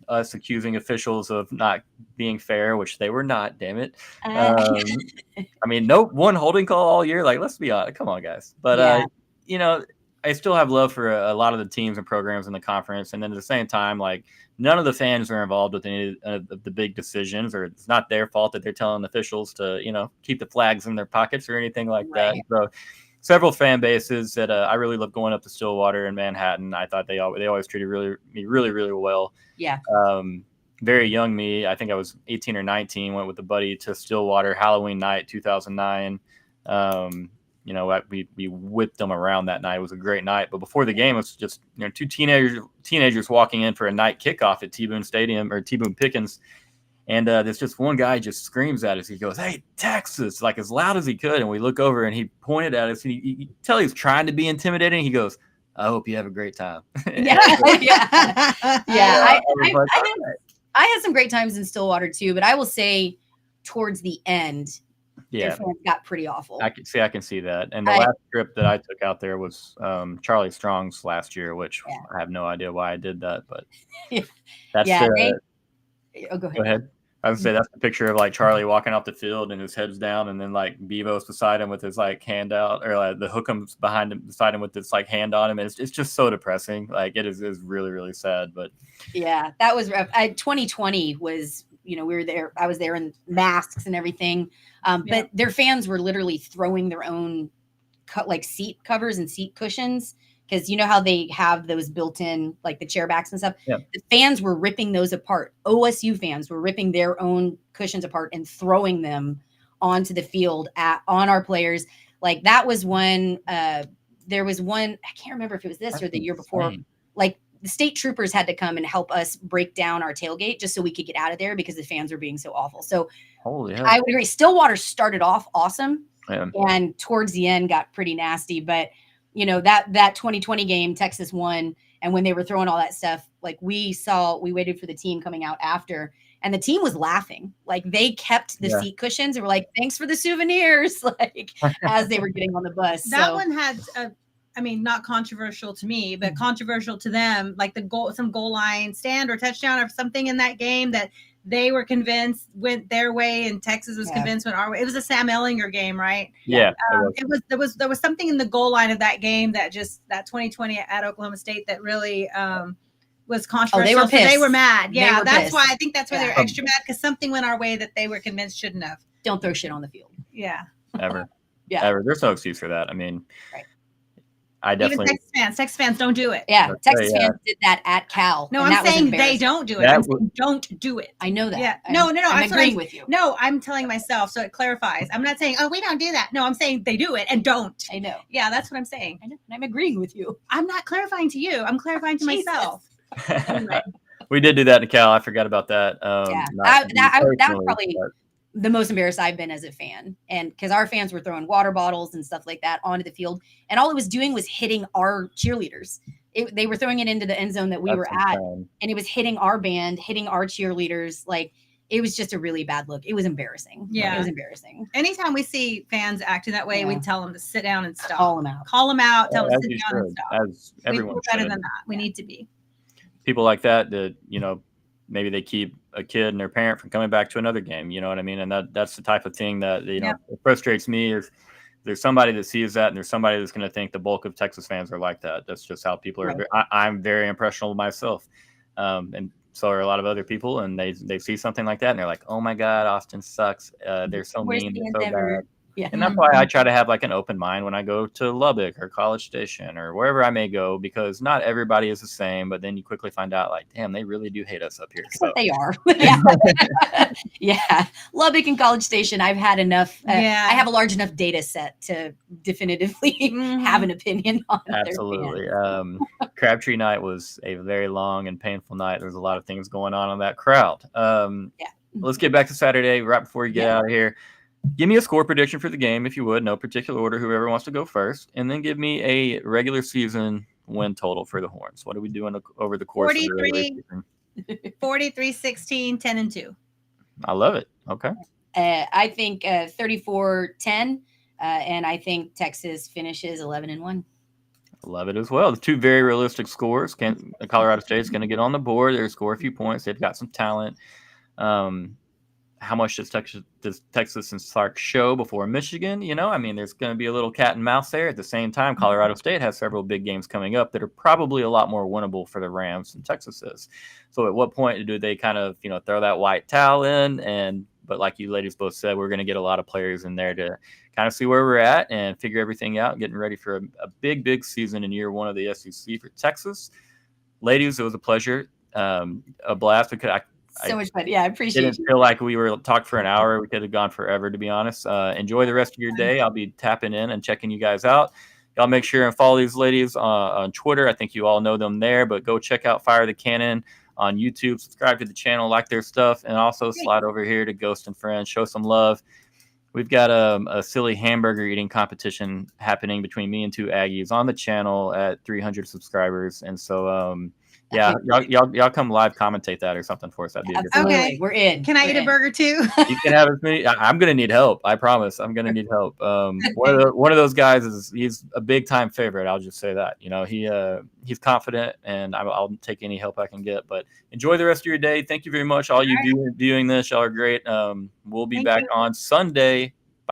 us accusing officials of not being fair, which they were not, damn it. I mean, no one holding call all year. Like, let's be honest. Come on, guys. But, I still have love for a lot of the teams and programs in the conference. And then at the same time, like, none of the fans are involved with any of the big decisions, or it's not their fault that they're telling officials to, keep the flags in their pockets or anything like that. So several fan bases that I really love going up to Stillwater and Manhattan. I thought they always treated me really well. Yeah. Very young me, I think I was 18 or 19, went with a buddy to Stillwater Halloween night, 2009. We whipped them around that night. It was a great night. But before the game, it was just two teenagers walking in for a night kickoff at T-Boone Stadium or T-Boone Pickens. And there's just one guy just screams at us. He goes, "Hey, Texas!" like as loud as he could. And we look over and he pointed at us. And you tell he's trying to be intimidating. He goes, "I hope you have a great time." Yeah. I had some great times in Stillwater too, but I will say towards the end, their fans got pretty awful. I can see that. And the last trip that I took out there was Charlie Strong's last year, which I have no idea why I did that, but that's go ahead. I would say that's the picture of like Charlie walking off the field and his head's down, and then like Bevo's beside him with his like hand out, or like the Hook'em's beside him with this like hand on him. And it's just so depressing. Like it is really, really sad. But yeah, that was rough. 2020 was, we were there. I was there in masks and everything. But their fans were literally throwing their own seat covers and seat cushions. Because you know how they have those built in, like the chair backs and stuff? Yeah. The fans were ripping those apart. OSU fans were ripping their own cushions apart and throwing them onto the field on our players. Like that was one, there was one, I can't remember if it was this or the year before. Like the state troopers had to come and help us break down our tailgate just so we could get out of there because the fans were being so awful. So I would agree. Stillwater started off awesome and towards the end got pretty nasty. But that 2020 game, Texas won. And when they were throwing all that stuff, like we waited for the team coming out after, and the team was laughing. Like they kept the seat cushions and were like, "Thanks for the souvenirs." Like as they were getting on the bus. That one had, not controversial to me, but controversial to them, like some goal line stand or touchdown or something in that game that they were convinced went their way and Texas was convinced went our way. It was a Sam Ehlinger game, right? Yeah. There was something in the goal line of that game that 2020 at Oklahoma State that really was controversial. Oh, they were pissed. So they were mad. Yeah, that's pissed. why I think that's why they're extra mad, because something went our way that they were convinced shouldn't have. Don't throw shit on the field. Yeah. Ever. Ever. There's no excuse for that. I mean, I definitely. Even Texas fans don't do it. Yeah, Texas fans did that at Cal. No, I'm saying they don't do it. I'm saying don't do it. I know that. Yeah. No. I'm agreeing with you. No, I'm telling myself so it clarifies. I'm not saying, we don't do that. No, I'm saying they do it and don't. I know. Yeah, that's what I'm saying. I know, and I'm agreeing with you. I'm not clarifying to you. I'm clarifying to myself. Anyway. We did do that in Cal. I forgot about that. That was probably the most embarrassed I've been as a fan. And because our fans were throwing water bottles and stuff like that onto the field. And all it was doing was hitting our cheerleaders. They were throwing it into the end zone that we were at. And it was hitting our band, hitting our cheerleaders. Like, it was just a really bad look. It was embarrassing. Yeah. It was embarrassing. Anytime we see fans acting that way, we tell them to sit down and stop. Call them out. Tell them to sit down and stop. As everyone we're better than that. We need to be. People like that, maybe they keep a kid and their parent from coming back to another game. You know what I mean? And that's the type of thing that, it frustrates me is there's somebody that sees that and there's somebody that's going to think the bulk of Texas fans are like that. That's just how people are. Right. I'm very impressionable myself. And so are a lot of other people, and they see something like that and they're like, "Oh my God, Austin sucks. They're so mean. They're so bad." Yeah. And that's why I try to have like an open mind when I go to Lubbock or College Station or wherever I may go, because not everybody is the same, but then you quickly find out like, damn, they really do hate us up here. So they are. Yeah. Lubbock and College Station. I've had enough. I have a large enough data set to definitively have an opinion on. Absolutely. Crabtree night was a very long and painful night. There was a lot of things going on in that crowd. Let's get back to Saturday right before you get out of here. Give me a score prediction for the game, if you would. No particular order, whoever wants to go first. And then give me a regular season win total for the Horns. What are we doing over the course of the regular 43, season? 43-16, 10-2. I love it. Okay. I think 34-10, and I think Texas finishes 11-1. Love it as well. The two very realistic scores. Colorado State's going to get on the board. They're score a few points. They've got some talent. How much does Texas and Sark show before Michigan? You know, I mean, there's going to be a little cat and mouse there. At the same time, Colorado State has several big games coming up that are probably a lot more winnable for the Rams than Texas is. So at what point do they kind of, throw that white towel in? But like you ladies both said, we're going to get a lot of players in there to kind of see where we're at and figure everything out, getting ready for a big season in year one of the SEC for Texas. Ladies, it was a pleasure, a blast. Because so much fun. Yeah, I appreciate it. Didn't feel like we were talked for an hour. We could have gone forever, to be honest. Enjoy the rest of your day. I'll be tapping in and checking you guys out. Y'all make sure and follow these ladies on Twitter. I think you all know them there, but go check out Fire the Cannon on YouTube. Subscribe to the channel, like their stuff, and also slide over here to Ghost and Friends. Show some love. We've got a silly hamburger eating competition happening between me and two Aggies on the channel at 300 subscribers. And so, yeah, y'all come live commentate that or something for us. That'd be a good Absolutely. Okay. We're in. Can I eat a burger too? You can have as many. I'm gonna need help. I promise. I'm gonna need help. One of those guys he's a big time favorite. I'll just say that. He's confident, and I'll take any help I can get. But enjoy the rest of your day. Thank you very much, all you viewing this. Y'all are great. We'll be back on Sunday